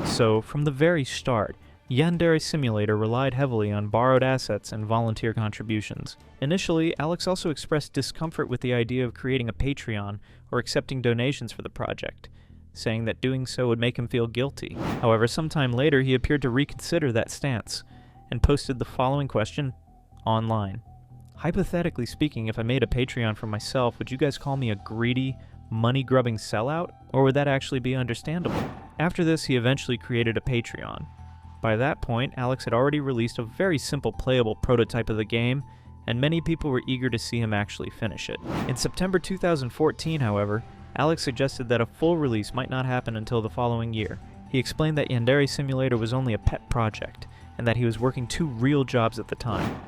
A: So, from the very start, Yandere Simulator relied heavily on borrowed assets and volunteer contributions. Initially, Alex also expressed discomfort with the idea of creating a Patreon or accepting donations for the project, saying that doing so would make him feel guilty. However, sometime later he appeared to reconsider that stance, and posted the following question online. Hypothetically speaking, if I made a Patreon for myself, would you guys call me a greedy, money-grubbing sellout, or would that actually be understandable? After this, he eventually created a Patreon. By that point, Alex had already released a very simple playable prototype of the game, and many people were eager to see him actually finish it. In September 2014, however, Alex suggested that a full release might not happen until the following year. He explained that Yandere Simulator was only a pet project, and that he was working 2 real jobs at the time.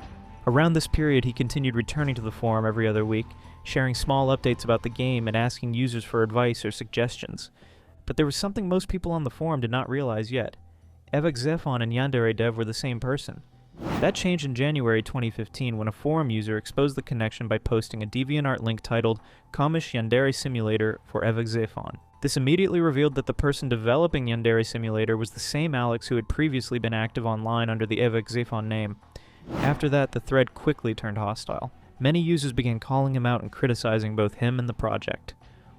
A: Around this period, he continued returning to the forum every other week, sharing small updates about the game and asking users for advice or suggestions. But there was something most people on the forum did not realize yet. Evexefon and Yandere Dev were the same person. That changed in January 2015 when a forum user exposed the connection by posting a DeviantArt link titled Komisch Yandere Simulator for Evexefon. This immediately revealed that the person developing Yandere Simulator was the same Alex who had previously been active online under the Evexefon name. After that, the thread quickly turned hostile. Many users began calling him out and criticizing both him and the project.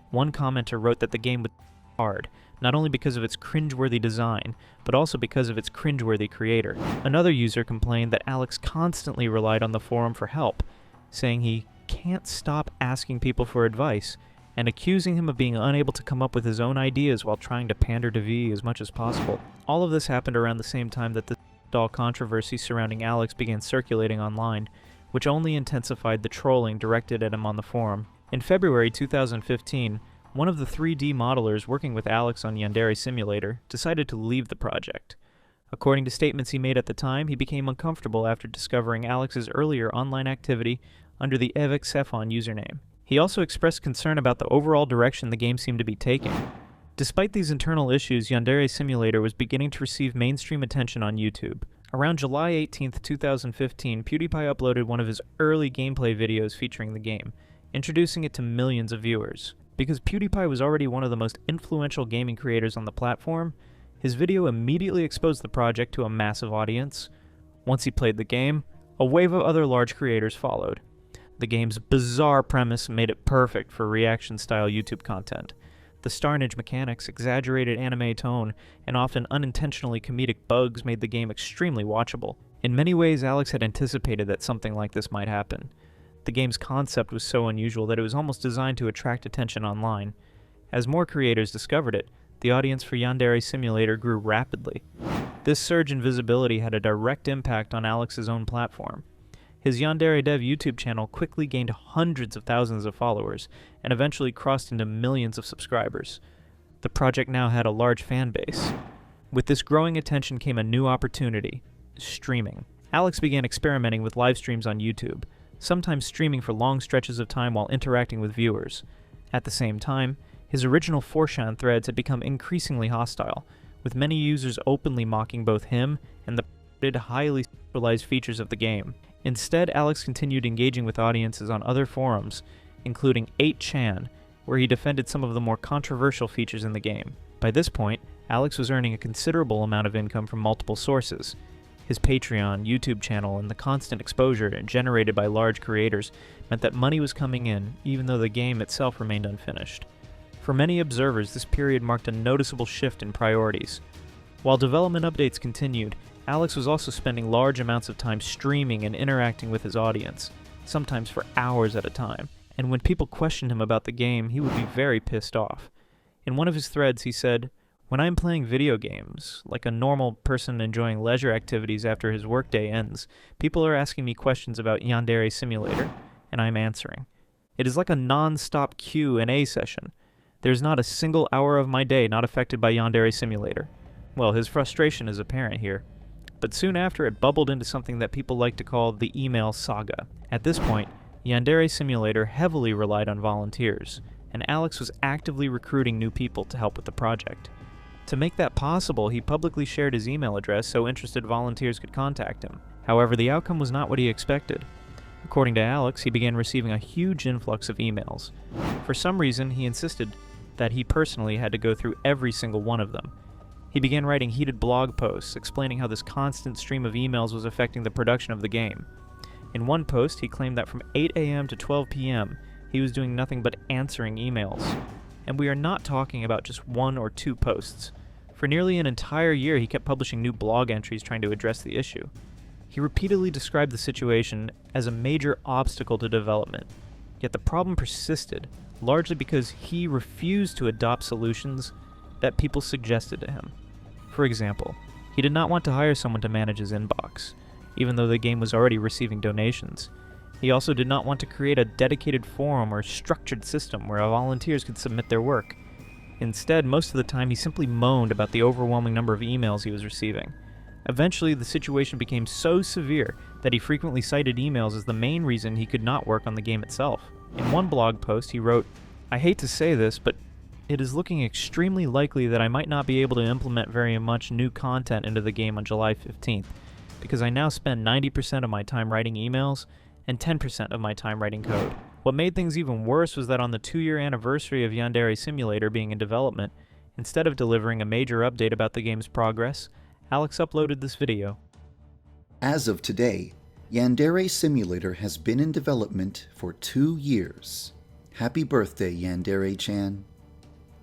A: One commenter wrote that the game was hard, not only because of its cringeworthy design, but also because of its cringeworthy creator. Another user complained that Alex constantly relied on the forum for help, saying he can't stop asking people for advice, and accusing him of being unable to come up with his own ideas while trying to pander to V as much as possible. All of this happened around the same time that the all controversies surrounding Alex began circulating online, which only intensified the trolling directed at him on the forum. In February 2015, one of the 3D modelers working with Alex on Yandere Simulator decided to leave the project. According to statements he made at the time, he became uncomfortable after discovering Alex's earlier online activity under the Evexefon username. He also expressed concern about the overall direction the game seemed to be taking. Despite these internal issues, Yandere Simulator was beginning to receive mainstream attention on YouTube. Around July 18, 2015, PewDiePie uploaded one of his early gameplay videos featuring the game, introducing it to millions of viewers. Because PewDiePie was already one of the most influential gaming creators on the platform, his video immediately exposed the project to a massive audience. Once he played the game, a wave of other large creators followed. The game's bizarre premise made it perfect for reaction-style YouTube content. The Starnage mechanics, exaggerated anime tone, and often unintentionally comedic bugs made the game extremely watchable. In many ways, Alex had anticipated that something like this might happen. The game's concept was so unusual that it was almost designed to attract attention online. As more creators discovered it, the audience for Yandere Simulator grew rapidly. This surge in visibility had a direct impact on Alex's own platform. His Yandere Dev YouTube channel quickly gained hundreds of thousands of followers, and eventually crossed into millions of subscribers. The project now had a large fan base. With this growing attention came a new opportunity: streaming. Alex began experimenting with live streams on YouTube, sometimes streaming for long stretches of time while interacting with viewers. At the same time, his original 4chan threads had become increasingly hostile, with many users openly mocking both him and the highly sexualized features of the game. Instead, Alex continued engaging with audiences on other forums, including 8chan, where he defended some of the more controversial features in the game. By this point, Alex was earning a considerable amount of income from multiple sources. His Patreon, YouTube channel, and the constant exposure generated by large creators meant that money was coming in, even though the game itself remained unfinished. For many observers, this period marked a noticeable shift in priorities. While development updates continued, Alex was also spending large amounts of time streaming and interacting with his audience, sometimes for hours at a time. And when people questioned him about the game, he would be very pissed off. In one of his threads, he said, "When I'm playing video games, like a normal person enjoying leisure activities after his workday ends, people are asking me questions about Yandere Simulator, and I'm answering. It is like a non-stop Q&A session. There's not a single hour of my day not affected by Yandere Simulator." Well, his frustration is apparent here. But soon after, it bubbled into something that people like to call the email saga. At this point, Yandere Simulator heavily relied on volunteers, and Alex was actively recruiting new people to help with the project. To make that possible, he publicly shared his email address so interested volunteers could contact him. However, the outcome was not what he expected. According to Alex, he began receiving a huge influx of emails. For some reason, he insisted that he personally had to go through every single one of them. He began writing heated blog posts explaining how this constant stream of emails was affecting the production of the game. In one post, he claimed that from 8 a.m. to 12 p.m., he was doing nothing but answering emails. And we are not talking about just 1 or 2 posts. For nearly an entire year, he kept publishing new blog entries trying to address the issue. He repeatedly described the situation as a major obstacle to development. Yet the problem persisted, largely because he refused to adopt solutions that people suggested to him. For example, he did not want to hire someone to manage his inbox, even though the game was already receiving donations. He also did not want to create a dedicated forum or structured system where volunteers could submit their work. Instead, most of the time he simply moaned about the overwhelming number of emails he was receiving. Eventually, the situation became so severe that he frequently cited emails as the main reason he could not work on the game itself. In one blog post, he wrote, "I hate to say this, but it is looking extremely likely that I might not be able to implement very much new content into the game on July 15th, because I now spend 90% of my time writing emails and 10% of my time writing code." What made things even worse was that on the 2-year anniversary of Yandere Simulator being in development, instead of delivering a major update about the game's progress, Alex uploaded this video.
C: As of today, Yandere Simulator has been in development for 2 years. Happy birthday, Yandere-chan.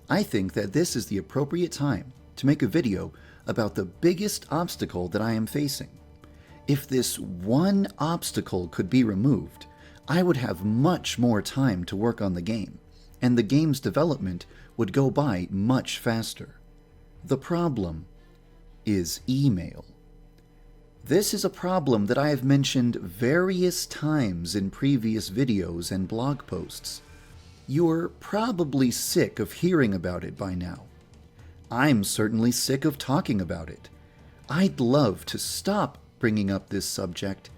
C: I think that this is the appropriate time to make a video about the biggest obstacle that I am facing. If this one obstacle could be removed, I would have much more time to work on the game, and the game's development would go by much faster. The problem is email. This is a problem that I have mentioned various times in previous videos and blog posts. You're probably sick of hearing about it by now. I'm certainly sick of talking about it. I'd love to stop bringing up this subject,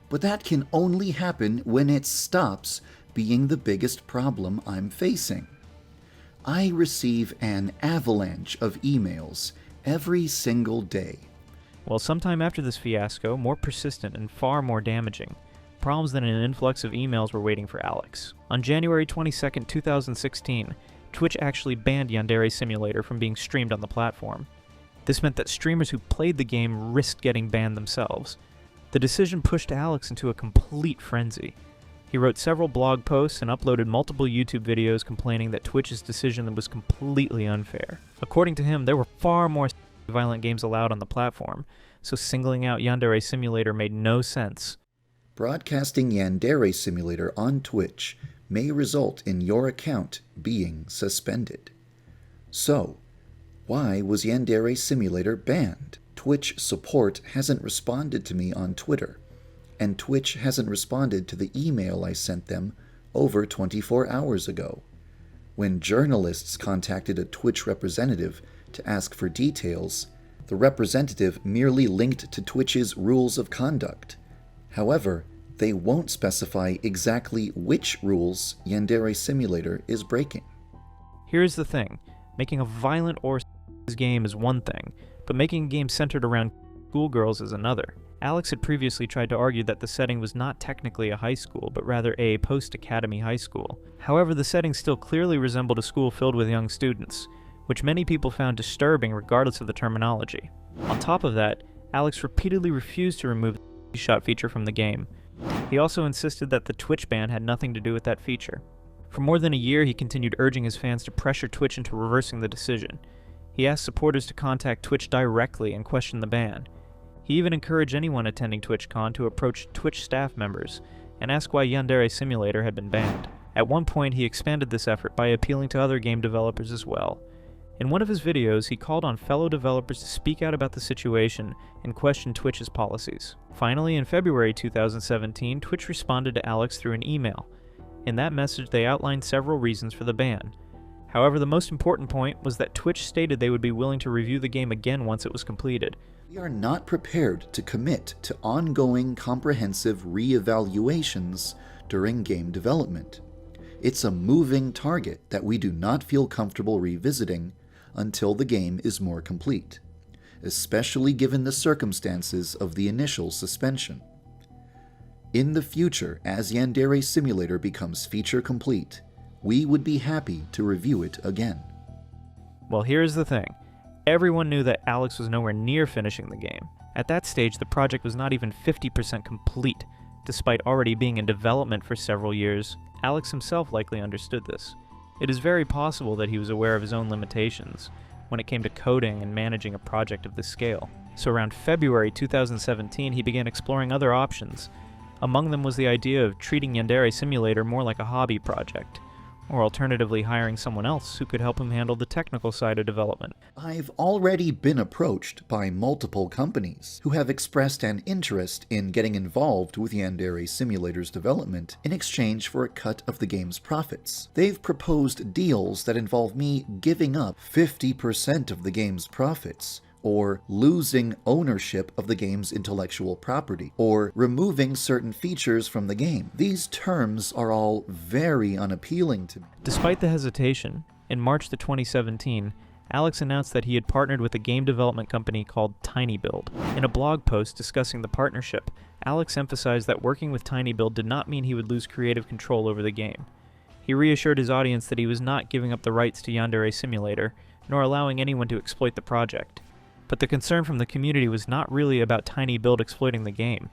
C: but that can only happen when it stops being the biggest problem I'm facing. I receive an avalanche of emails every single day.
A: Well, sometime after this fiasco, more persistent and far more damaging, problems than an influx of emails were waiting for Alex. On January 22, 2016, Twitch actually banned Yandere Simulator from being streamed on the platform. This meant that streamers who played the game risked getting banned themselves. The decision pushed Alex into a complete frenzy. He wrote several blog posts and uploaded multiple YouTube videos complaining that Twitch's decision was completely unfair. According to him, there were far more violent games allowed on the platform, so singling out Yandere Simulator made no sense.
C: Broadcasting Yandere Simulator on Twitch may result in your account being suspended. So, why was Yandere Simulator banned? Twitch support hasn't responded to me on Twitter, and Twitch hasn't responded to the email I sent them over 24 hours ago. When journalists contacted a Twitch representative to ask for details, the representative merely linked to Twitch's rules of conduct. However, they won't specify exactly which rules Yandere Simulator is breaking.
A: Here's the thing, making a violent or game is one thing, but making a game centered around schoolgirls is another. Alex had previously tried to argue that the setting was not technically a high school, but rather a post-academy high school. However, the setting still clearly resembled a school filled with young students, which many people found disturbing regardless of the terminology. On top of that, Alex repeatedly refused to remove the shot feature from the game. He also insisted that the Twitch ban had nothing to do with that feature. For more than a year, he continued urging his fans to pressure Twitch into reversing the decision. He asked supporters to contact Twitch directly and question the ban. He even encouraged anyone attending TwitchCon to approach Twitch staff members and ask why Yandere Simulator had been banned. At one point, he expanded this effort by appealing to other game developers as well. In one of his videos, he called on fellow developers to speak out about the situation and question Twitch's policies. Finally, in February 2017, Twitch responded to Alex through an email. In that message, they outlined several reasons for the ban. However, the most important point was that Twitch stated they would be willing to review the game again once it was completed.
C: We are not prepared to commit to ongoing comprehensive re-evaluations during game development. It's a moving target that we do not feel comfortable revisiting until the game is more complete. especially given the circumstances of the initial suspension. In the future, as Yandere Simulator becomes feature complete, we would be happy to review it again.
A: Well, here's the thing. Everyone knew that Alex was nowhere near finishing the game. At that stage, the project was not even 50% complete. Despite already being in development for several years, Alex himself likely understood this. It is very possible that he was aware of his own limitations when it came to coding and managing a project of this scale. So around February 2017, he began exploring other options. Among them was the idea of treating Yandere Simulator more like a hobby project, or alternatively hiring someone else who could help him handle the technical side of development.
C: I've already been approached by multiple companies who have expressed an interest in getting involved with Yandere Simulator's development in exchange for a cut of the game's profits. They've proposed deals that involve me giving up 50% of the game's profits, or losing ownership of the game's intellectual property, or removing certain features from the game. These terms are all very unappealing to me.
A: Despite the hesitation, in March 2017, Alex announced that he had partnered with a game development company called TinyBuild. In a blog post discussing the partnership, Alex emphasized that working with TinyBuild did not mean he would lose creative control over the game. He reassured his audience that he was not giving up the rights to Yandere Simulator, nor allowing anyone to exploit the project. But the concern from the community was not really about TinyBuild exploiting the game.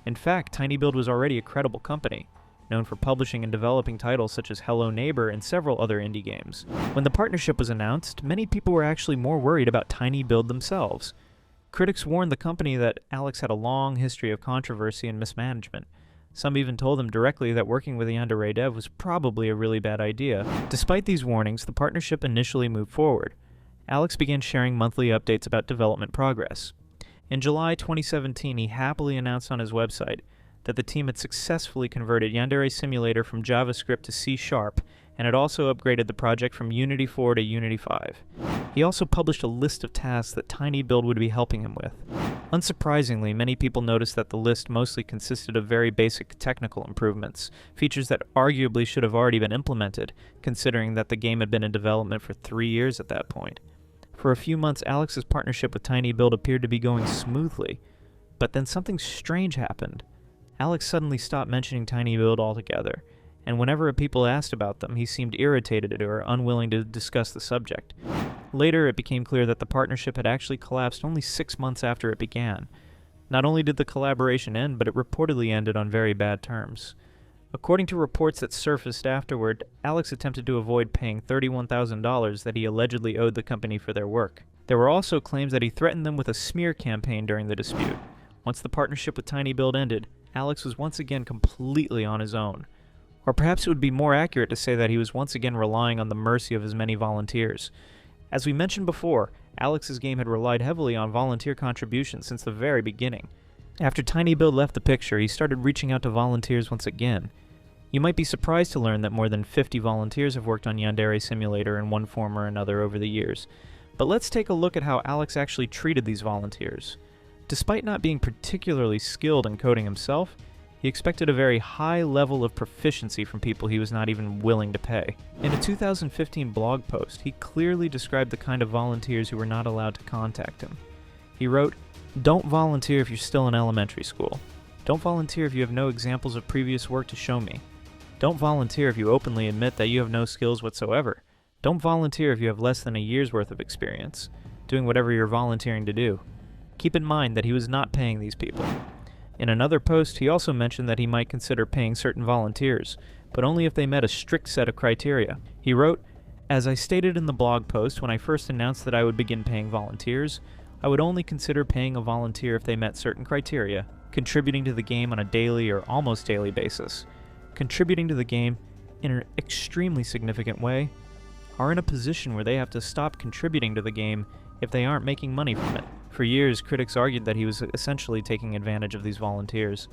A: In fact, TinyBuild was already a credible company, known for publishing and developing titles such as Hello Neighbor and several other indie games. When the partnership was announced, many people were actually more worried about TinyBuild themselves. Critics warned the company that Alex had a long history of controversy and mismanagement. Some even told him directly that working with Yandere Dev was probably a really bad idea. Despite these warnings, the partnership initially moved forward. Alex began sharing monthly updates about development progress. In July 2017, he happily announced on his website that the team had successfully converted Yandere Simulator from JavaScript to C# and had also upgraded the project from Unity 4 to Unity 5. He also published a list of tasks that TinyBuild would be helping him with. Unsurprisingly, many people noticed that the list mostly consisted of very basic technical improvements, features that arguably should have already been implemented, considering that the game had been in development for 3 years at that point. For a few months, Alex's partnership with TinyBuild appeared to be going smoothly, but then something strange happened. Alex suddenly stopped mentioning TinyBuild altogether, and whenever people asked about them, he seemed irritated or unwilling to discuss the subject. Later, it became clear that the partnership had actually collapsed only 6 months after it began. Not only did the collaboration end, but it reportedly ended on very bad terms. According to reports that surfaced afterward, Alex attempted to avoid paying $31,000 that he allegedly owed the company for their work. There were also claims that he threatened them with a smear campaign during the dispute. Once the partnership with TinyBuild ended, Alex was once again completely on his own. Or perhaps it would be more accurate to say that he was once again relying on the mercy of his many volunteers. As we mentioned before, Alex's game had relied heavily on volunteer contributions since the very beginning. After TinyBuild left the picture, he started reaching out to volunteers once again. You might be surprised to learn that more than 50 volunteers have worked on Yandere Simulator in one form or another over the years. But let's take a look at how Alex actually treated these volunteers. Despite not being particularly skilled in coding himself, he expected a very high level of proficiency from people he was not even willing to pay. In a 2015 blog post, he clearly described the kind of volunteers who were not allowed to contact him. He wrote, "Don't volunteer if you're still in elementary school. Don't volunteer if you have no examples of previous work to show me. Don't volunteer if you openly admit that you have no skills whatsoever. Don't volunteer if you have less than a year's worth of experience, doing whatever you're volunteering to do." Keep in mind that he was not paying these people. In another post, he also mentioned that he might consider paying certain volunteers, but only if they met a strict set of criteria. He wrote, "As I stated in the blog post when I first announced that I would begin paying volunteers, I would only consider paying a volunteer if they met certain criteria, contributing to the game on a daily or almost daily basis, contributing to the game in an extremely significant way, are in a position where they have to stop contributing to the game if they aren't making money from it." For years, critics argued that he was essentially taking advantage of these volunteers.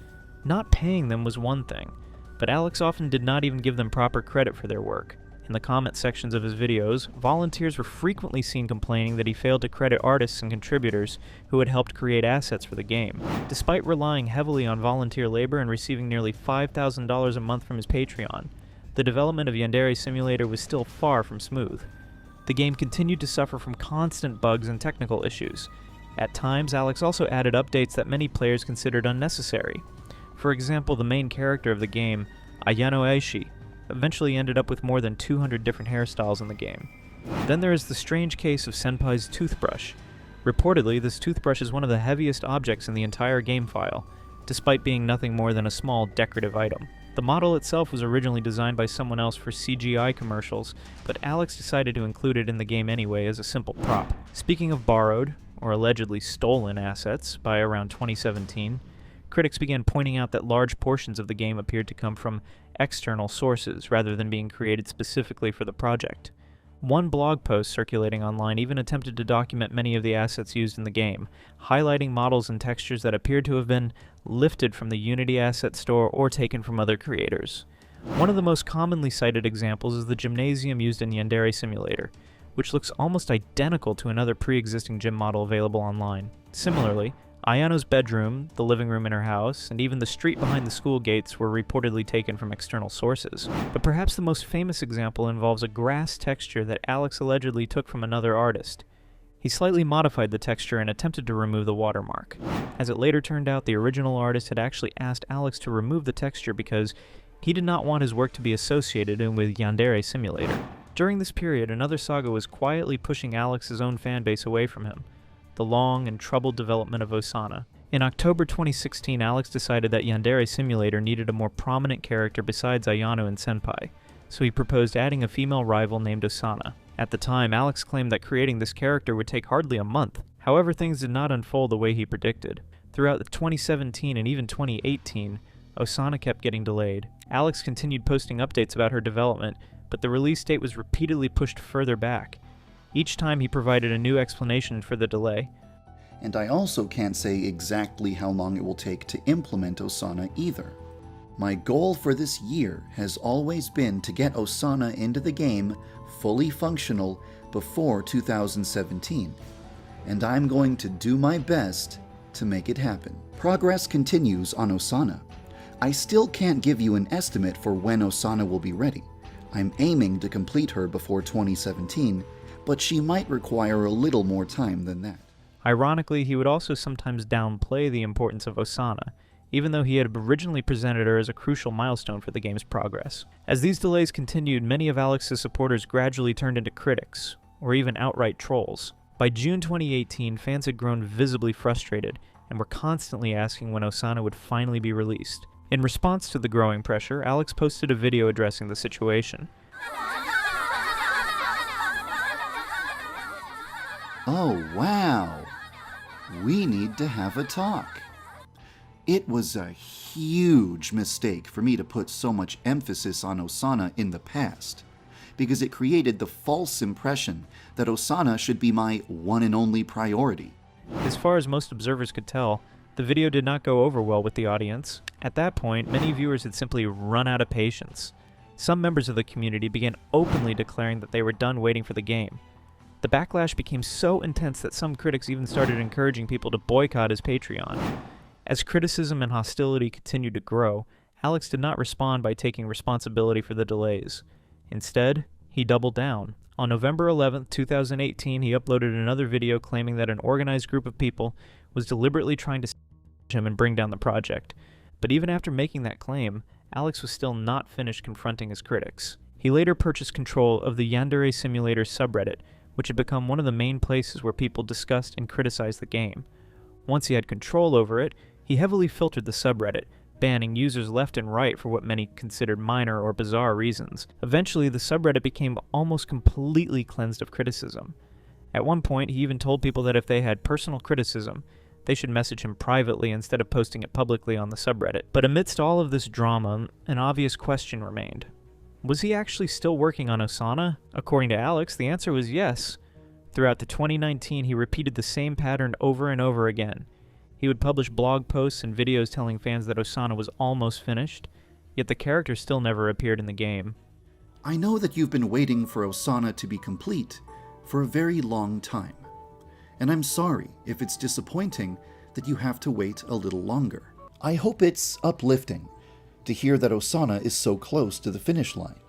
A: Not paying them was one thing, but Alex often did not even give them proper credit for their work. In the comment sections of his videos, volunteers were frequently seen complaining that he failed to credit artists and contributors who had helped create assets for the game. Despite relying heavily on volunteer labor and receiving nearly $5,000 a month from his Patreon, the development of Yandere Simulator was still far from smooth. The game continued to suffer from constant bugs and technical issues. At times, Alex also added updates that many players considered unnecessary. For example, the main character of the game, Ayano Aishi, eventually ended up with more than 200 different hairstyles in the game. Then there is the strange case of Senpai's toothbrush. Reportedly, this toothbrush is one of the heaviest objects in the entire game file, despite being nothing more than a small decorative item. The model itself was originally designed by someone else for CGI commercials, but Alex decided to include it in the game anyway as a simple prop. Speaking of borrowed, or allegedly stolen assets, by around 2017, critics began pointing out that large portions of the game appeared to come from external sources rather than being created specifically for the project. One blog post circulating online even attempted to document many of the assets used in the game, highlighting models and textures that appeared to have been lifted from the Unity asset store or taken from other creators. One of the most commonly cited examples is the gymnasium used in Yandere Simulator, which looks almost identical to another pre-existing gym model available online. Similarly, Ayano's bedroom, the living room in her house, and even the street behind the school gates were reportedly taken from external sources. But perhaps the most famous example involves a grass texture that Alex allegedly took from another artist. He slightly modified the texture and attempted to remove the watermark. As it later turned out, the original artist had actually asked Alex to remove the texture because he did not want his work to be associated with Yandere Simulator. During this period, another saga was quietly pushing Alex's own fanbase away from him: the long and troubled development of Osana. In October 2016, Alex decided that Yandere Simulator needed a more prominent character besides Ayano and Senpai, so he proposed adding a female rival named Osana. At the time, Alex claimed that creating this character would take hardly a month. However, things did not unfold the way he predicted. Throughout 2017 and even 2018, Osana kept getting delayed. Alex continued posting updates about her development, but the release date was repeatedly pushed further back. Each time he provided a new explanation for the delay.
C: And I also can't say exactly how long it will take to implement Osana either. My goal for this year has always been to get Osana into the game fully functional before 2017, and I'm going to do my best to make it happen. Progress continues on Osana. I still can't give you an estimate for when Osana will be ready. I'm aiming to complete her before 2017, but she might require a little more time than that.
A: Ironically, he would also sometimes downplay the importance of Osana, even though he had originally presented her as a crucial milestone for the game's progress. As these delays continued, many of Alex's supporters gradually turned into critics, or even outright trolls. By June 2018, fans had grown visibly frustrated and were constantly asking when Osana would finally be released. In response to the growing pressure, Alex posted a video addressing the situation.
C: Oh wow! We need to have a talk. It was a huge mistake for me to put so much emphasis on Osana in the past, because it created the false impression that Osana should be my one and only priority.
A: As far as most observers could tell, the video did not go over well with the audience. At that point, many viewers had simply run out of patience. Some members of the community began openly declaring that they were done waiting for the game. The backlash became so intense that some critics even started encouraging people to boycott his Patreon. As criticism and hostility continued to grow, Alex did not respond by taking responsibility for the delays. Instead, he doubled down. On November 11, 2018, he uploaded another video claiming that an organized group of people was deliberately trying to sabotage him and bring down the project. But even after making that claim, Alex was still not finished confronting his critics. He later purchased control of the Yandere Simulator subreddit, which had become one of the main places where people discussed and criticized the game. Once he had control over it, he heavily filtered the subreddit, banning users left and right for what many considered minor or bizarre reasons. Eventually, the subreddit became almost completely cleansed of criticism. At one point, he even told people that if they had personal criticism, they should message him privately instead of posting it publicly on the subreddit. But amidst all of this drama, an obvious question remained. Was he actually still working on Osana? According to Alex, the answer was yes. Throughout 2019, he repeated the same pattern over and over again. He would publish blog posts and videos telling fans that Osana was almost finished, yet the character still never appeared in the game.
C: I know that you've been waiting for Osana to be complete for a very long time, and I'm sorry if it's disappointing that you have to wait a little longer. I hope it's uplifting to hear that Osana is so close to the finish line.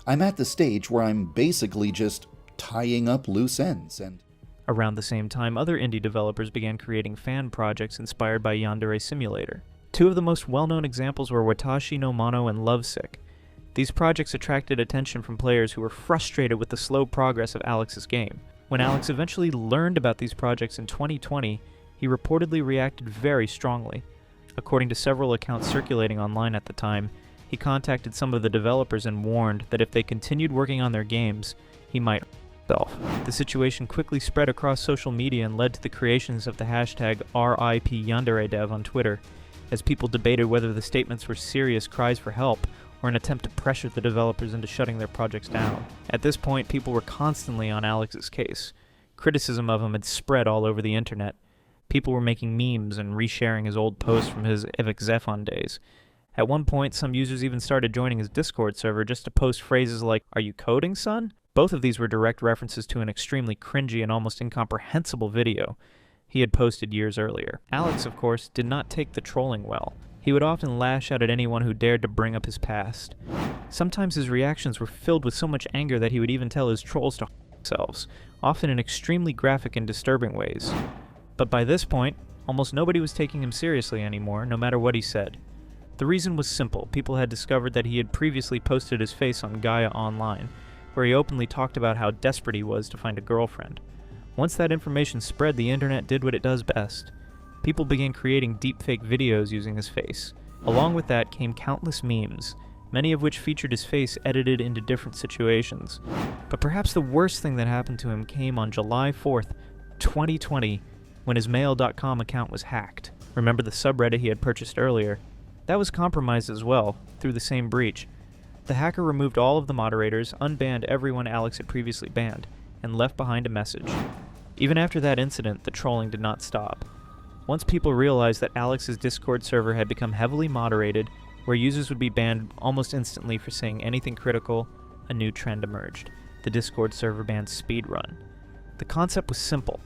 C: I'm at the stage where I'm basically just tying up loose ends and...
A: Around the same time, other indie developers began creating fan projects inspired by Yandere Simulator. Two of the most well-known examples were Watashi no Mono and Lovesick. These projects attracted attention from players who were frustrated with the slow progress of Alex's game. When Alex eventually learned about these projects in 2020, he reportedly reacted very strongly. According to several accounts circulating online at the time, he contacted some of the developers and warned that if they continued working on their games, he might himself. The situation quickly spread across social media and led to the creations of the hashtag #RIP_YandereDev on Twitter, as people debated whether the statements were serious cries for help or an attempt to pressure the developers into shutting their projects down. At this point, people were constantly on Alex's case. Criticism of him had spread all over the internet. People were making memes and resharing his old posts from his Evic Zephon days. At one point, some users even started joining his Discord server just to post phrases like, "Are you coding, son?" Both of these were direct references to an extremely cringy and almost incomprehensible video he had posted years earlier. Alex, of course, did not take the trolling well. He would often lash out at anyone who dared to bring up his past. Sometimes his reactions were filled with so much anger that he would even tell his trolls to themselves, often in extremely graphic and disturbing ways. But by this point, almost nobody was taking him seriously anymore, no matter what he said. The reason was simple. People had discovered that he had previously posted his face on Gaia Online, where he openly talked about how desperate he was to find a girlfriend. Once that information spread, the internet did what it does best. People began creating deepfake videos using his face. Along with that came countless memes, many of which featured his face edited into different situations. But perhaps the worst thing that happened to him came on July 4th, 2020, when his mail.com account was hacked. Remember the subreddit he had purchased earlier? That was compromised as well, through the same breach. The hacker removed all of the moderators, unbanned everyone Alex had previously banned, and left behind a message. Even after that incident, the trolling did not stop. Once people realized that Alex's Discord server had become heavily moderated, where users would be banned almost instantly for saying anything critical, a new trend emerged. The Discord server banned speedrun. The concept was simple.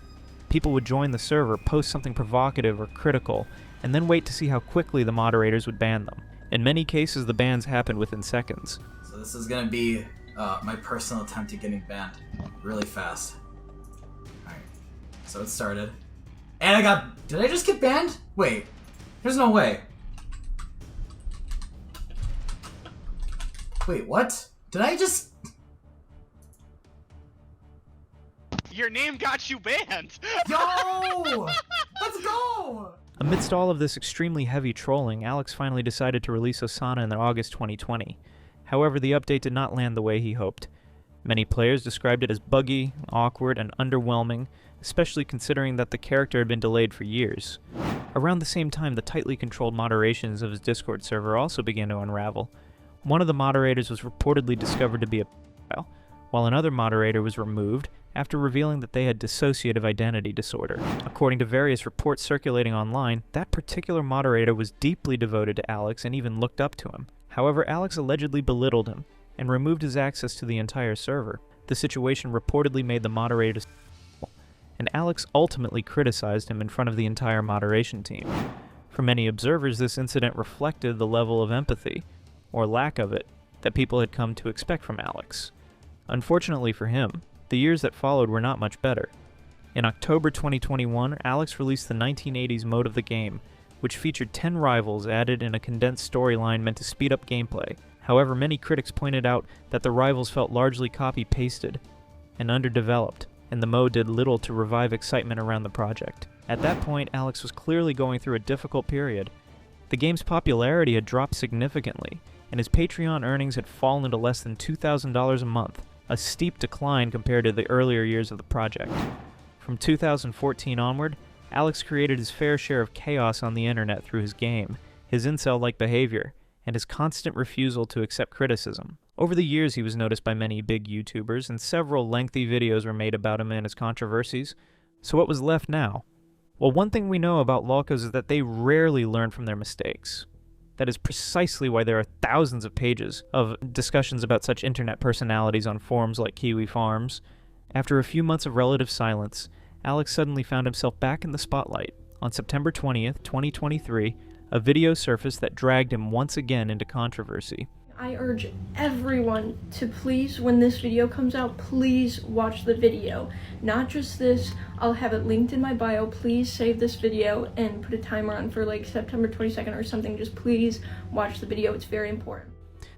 A: People would join the server, post something provocative or critical, and then wait to see how quickly the moderators would ban them. In many cases, the bans happened within seconds.
D: So this is gonna be my personal attempt at getting banned really fast. Alright, so it started. And did I just get banned? Wait, there's no way. Wait, what? Did I just...
E: Your name got you banned!
D: Yo! Let's go!
A: Amidst all of this extremely heavy trolling, Alex finally decided to release Osana in August 2020. However, the update did not land the way he hoped. Many players described it as buggy, awkward, and underwhelming, especially considering that the character had been delayed for years. Around the same time, the tightly controlled moderations of his Discord server also began to unravel. One of the moderators was reportedly discovered to be a pedophile, while another moderator was removed after revealing that they had dissociative identity disorder. According to various reports circulating online, that particular moderator was deeply devoted to Alex and even looked up to him. However, Alex allegedly belittled him and removed his access to the entire server. The situation reportedly made the moderator and Alex ultimately criticized him in front of the entire moderation team. For many observers, this incident reflected the level of empathy, or lack of it, that people had come to expect from Alex. Unfortunately for him, the years that followed were not much better. In October 2021, Alex released the 1980s mode of the game, which featured 10 rivals added in a condensed storyline meant to speed up gameplay. However, many critics pointed out that the rivals felt largely copy-pasted and underdeveloped, and the mode did little to revive excitement around the project. At that point, Alex was clearly going through a difficult period. The game's popularity had dropped significantly, and his Patreon earnings had fallen to less than $2,000 a month, a steep decline compared to the earlier years of the project. From 2014 onward, Alex created his fair share of chaos on the internet through his game, his incel-like behavior, and his constant refusal to accept criticism. Over the years, he was noticed by many big YouTubers, and several lengthy videos were made about him and his controversies. So what was left now? Well, one thing we know about lolcos is that they rarely learn from their mistakes. That is precisely why there are thousands of pages of discussions about such internet personalities on forums like Kiwi Farms. After a few months of relative silence, Alex suddenly found himself back in the spotlight. On September 20th, 2023, a video surfaced that dragged him once again into controversy.
F: I urge everyone to please, when this video comes out, please watch the video. Not just this, I'll have it linked in my bio. Please save this video and put a timer on for like September 22nd or something. Just please watch the video, it's very important.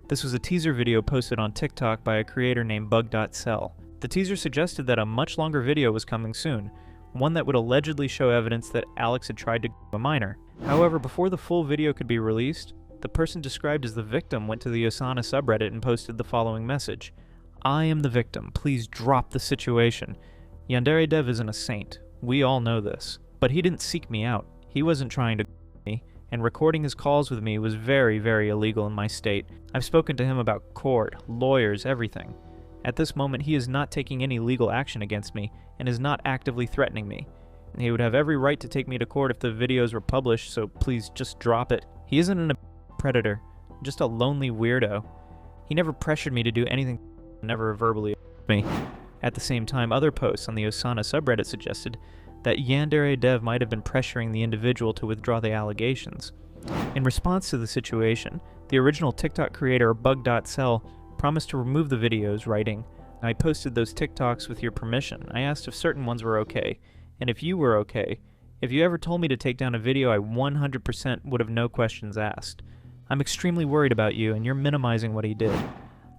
A: This was a teaser video posted on TikTok by a creator named bug.cell. The teaser suggested that a much longer video was coming soon, one that would allegedly show evidence that Alex had tried to a minor. However, before the full video could be released, the person described as the victim went to the Osana subreddit and posted the following message: "I am the victim, please drop the situation. Yandere Dev isn't a saint, we all know this, but he didn't seek me out, he wasn't trying to me, and recording his calls with me was very, very illegal in my state. I've spoken to him about court, lawyers, everything. At this moment, he is not taking any legal action against me, and is not actively threatening me. And he would have every right to take me to court if the videos were published, so please just drop it. He isn't an predator, just a lonely weirdo. He never pressured me to do anything, never verbally me." At the same time, other posts on the Osana subreddit suggested that Yandere Dev might have been pressuring the individual to withdraw the allegations. In response to the situation, the original TikTok creator bug.cell promised to remove the videos, writing, "I posted those TikToks with your permission. I asked if certain ones were okay, and if you were okay. If you ever told me to take down a video, I 100% would have no questions asked. I'm extremely worried about you, and you're minimizing what he did."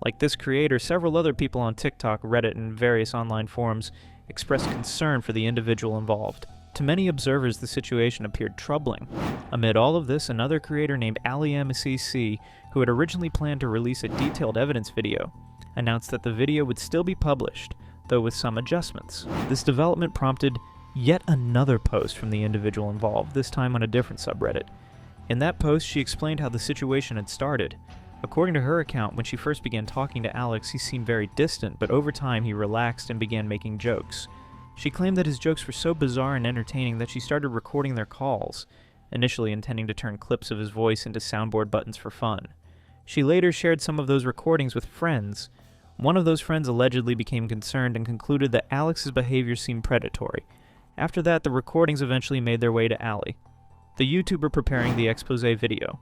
A: Like this creator, several other people on TikTok, Reddit, and various online forums expressed concern for the individual involved. To many observers, the situation appeared troubling. Amid all of this, another creator named AliMCC, who had originally planned to release a detailed evidence video, announced that the video would still be published, though with some adjustments. This development prompted yet another post from the individual involved, this time on a different subreddit. In that post, she explained how the situation had started. According to her account, when she first began talking to Alex, he seemed very distant, but over time he relaxed and began making jokes. She claimed that his jokes were so bizarre and entertaining that she started recording their calls, initially intending to turn clips of his voice into soundboard buttons for fun. She later shared some of those recordings with friends. One of those friends allegedly became concerned and concluded that Alex's behavior seemed predatory. After that, the recordings eventually made their way to Ali, the YouTuber preparing the expose video.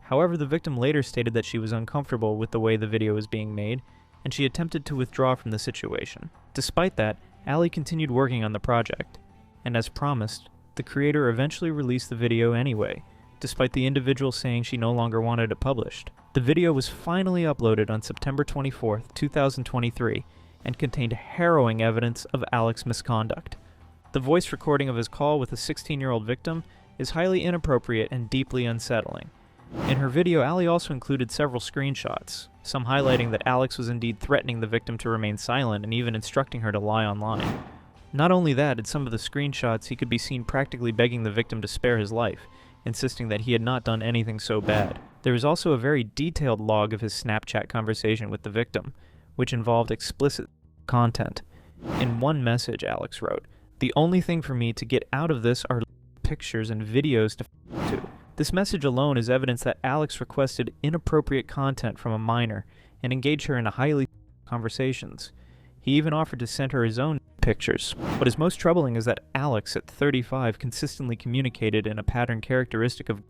A: However, the victim later stated that she was uncomfortable with the way the video was being made, and she attempted to withdraw from the situation. Despite that, Ali continued working on the project, and as promised, the creator eventually released the video anyway, despite the individual saying she no longer wanted it published. The video was finally uploaded on September 24th, 2023, and contained harrowing evidence of Alex's misconduct. The voice recording of his call with a 16-year-old victim is highly inappropriate and deeply unsettling. In her video, Ali also included several screenshots, some highlighting that Alex was indeed threatening the victim to remain silent and even instructing her to lie online. Not only that, in some of the screenshots he could be seen practically begging the victim to spare his life, insisting that he had not done anything so bad. There is also a very detailed log of his Snapchat conversation with the victim, which involved explicit content. In one message, Alex wrote, "The only thing for me to get out of this are pictures and videos to to." This message alone is evidence that Alex requested inappropriate content from a minor and engaged her in highly conversations. He even offered to send her his own pictures. What is most troubling is that Alex, at 35, consistently communicated in a pattern characteristic of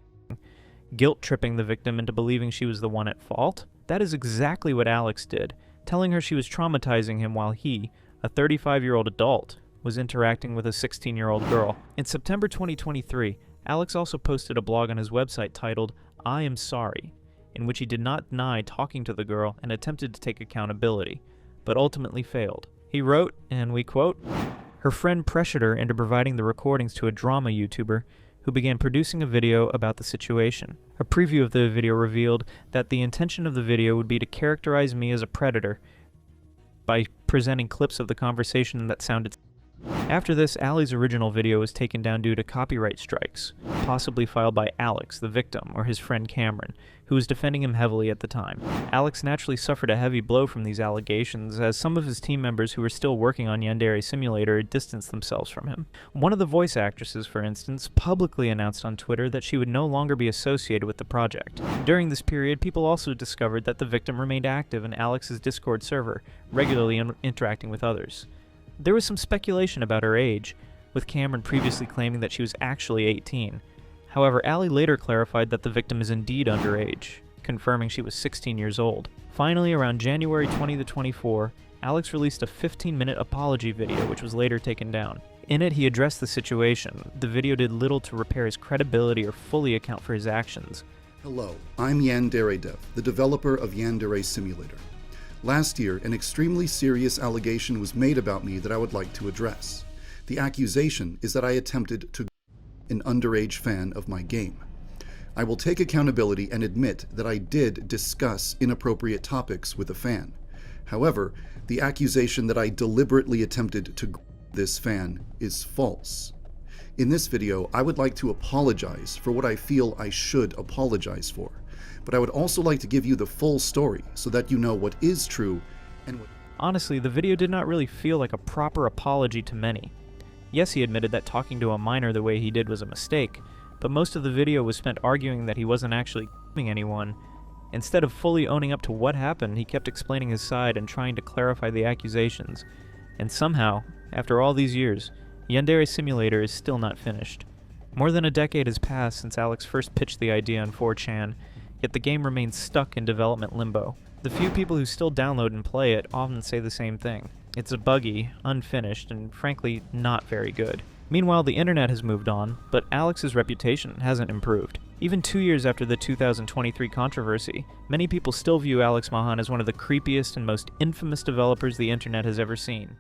A: guilt-tripping the victim into believing she was the one at fault. That is exactly what Alex did, telling her she was traumatizing him while he, a 35-year-old adult, was interacting with a 16-year-old girl. In September 2023, Alex also posted a blog on his website titled, "I Am Sorry," in which he did not deny talking to the girl and attempted to take accountability, but ultimately failed. He wrote, and we quote, "Her friend pressured her into providing the recordings to a drama YouTuber who began producing a video about the situation. A preview of the video revealed that the intention of the video would be to characterize me as a predator by presenting clips of the conversation that sounded." After this, Ali's original video was taken down due to copyright strikes, possibly filed by Alex, the victim, or his friend Cameron, who was defending him heavily at the time. Alex naturally suffered a heavy blow from these allegations, as some of his team members who were still working on Yandere Simulator distanced themselves from him. One of the voice actresses, for instance, publicly announced on Twitter that she would no longer be associated with the project. During this period, people also discovered that the victim remained active in Alex's Discord server, regularly interacting with others. There was some speculation about her age, with Cameron previously claiming that she was actually 18. However, Ali later clarified that the victim is indeed underage. confirming she was 16 years old. Finally, around January 2024, Alex released a 15-minute apology video which was later taken down. In it, he addressed the situation. The video did little to repair his credibility or fully account for his actions.
G: Hello, I'm Yandere Dev, the developer of Yandere Simulator. Last year, an extremely serious allegation was made about me that I would like to address. The accusation is that I attempted to an underage fan of my game. I will take accountability and admit that I did discuss inappropriate topics with a fan. However, the accusation that I deliberately attempted to this fan is false. In this video, I would like to apologize for what I feel I should apologize for, but I would also like to give you the full story so that you know what is true and what...
A: Honestly, the video did not really feel like a proper apology to many. Yes, he admitted that talking to a minor the way he did was a mistake, but most of the video was spent arguing that he wasn't actually anyone. Instead of fully owning up to what happened, he kept explaining his side and trying to clarify the accusations. And somehow, after all these years, Yandere Simulator is still not finished. More than a decade has passed since Alex first pitched the idea on 4chan, yet the game remains stuck in development limbo. The few people who still download and play it often say the same thing. It's buggy, unfinished, and frankly, not very good. Meanwhile, the internet has moved on, but Alex's reputation hasn't improved. Even 2 years after the 2023 controversy, many people still view Alex Mahan as one of the creepiest and most infamous developers the internet has ever seen.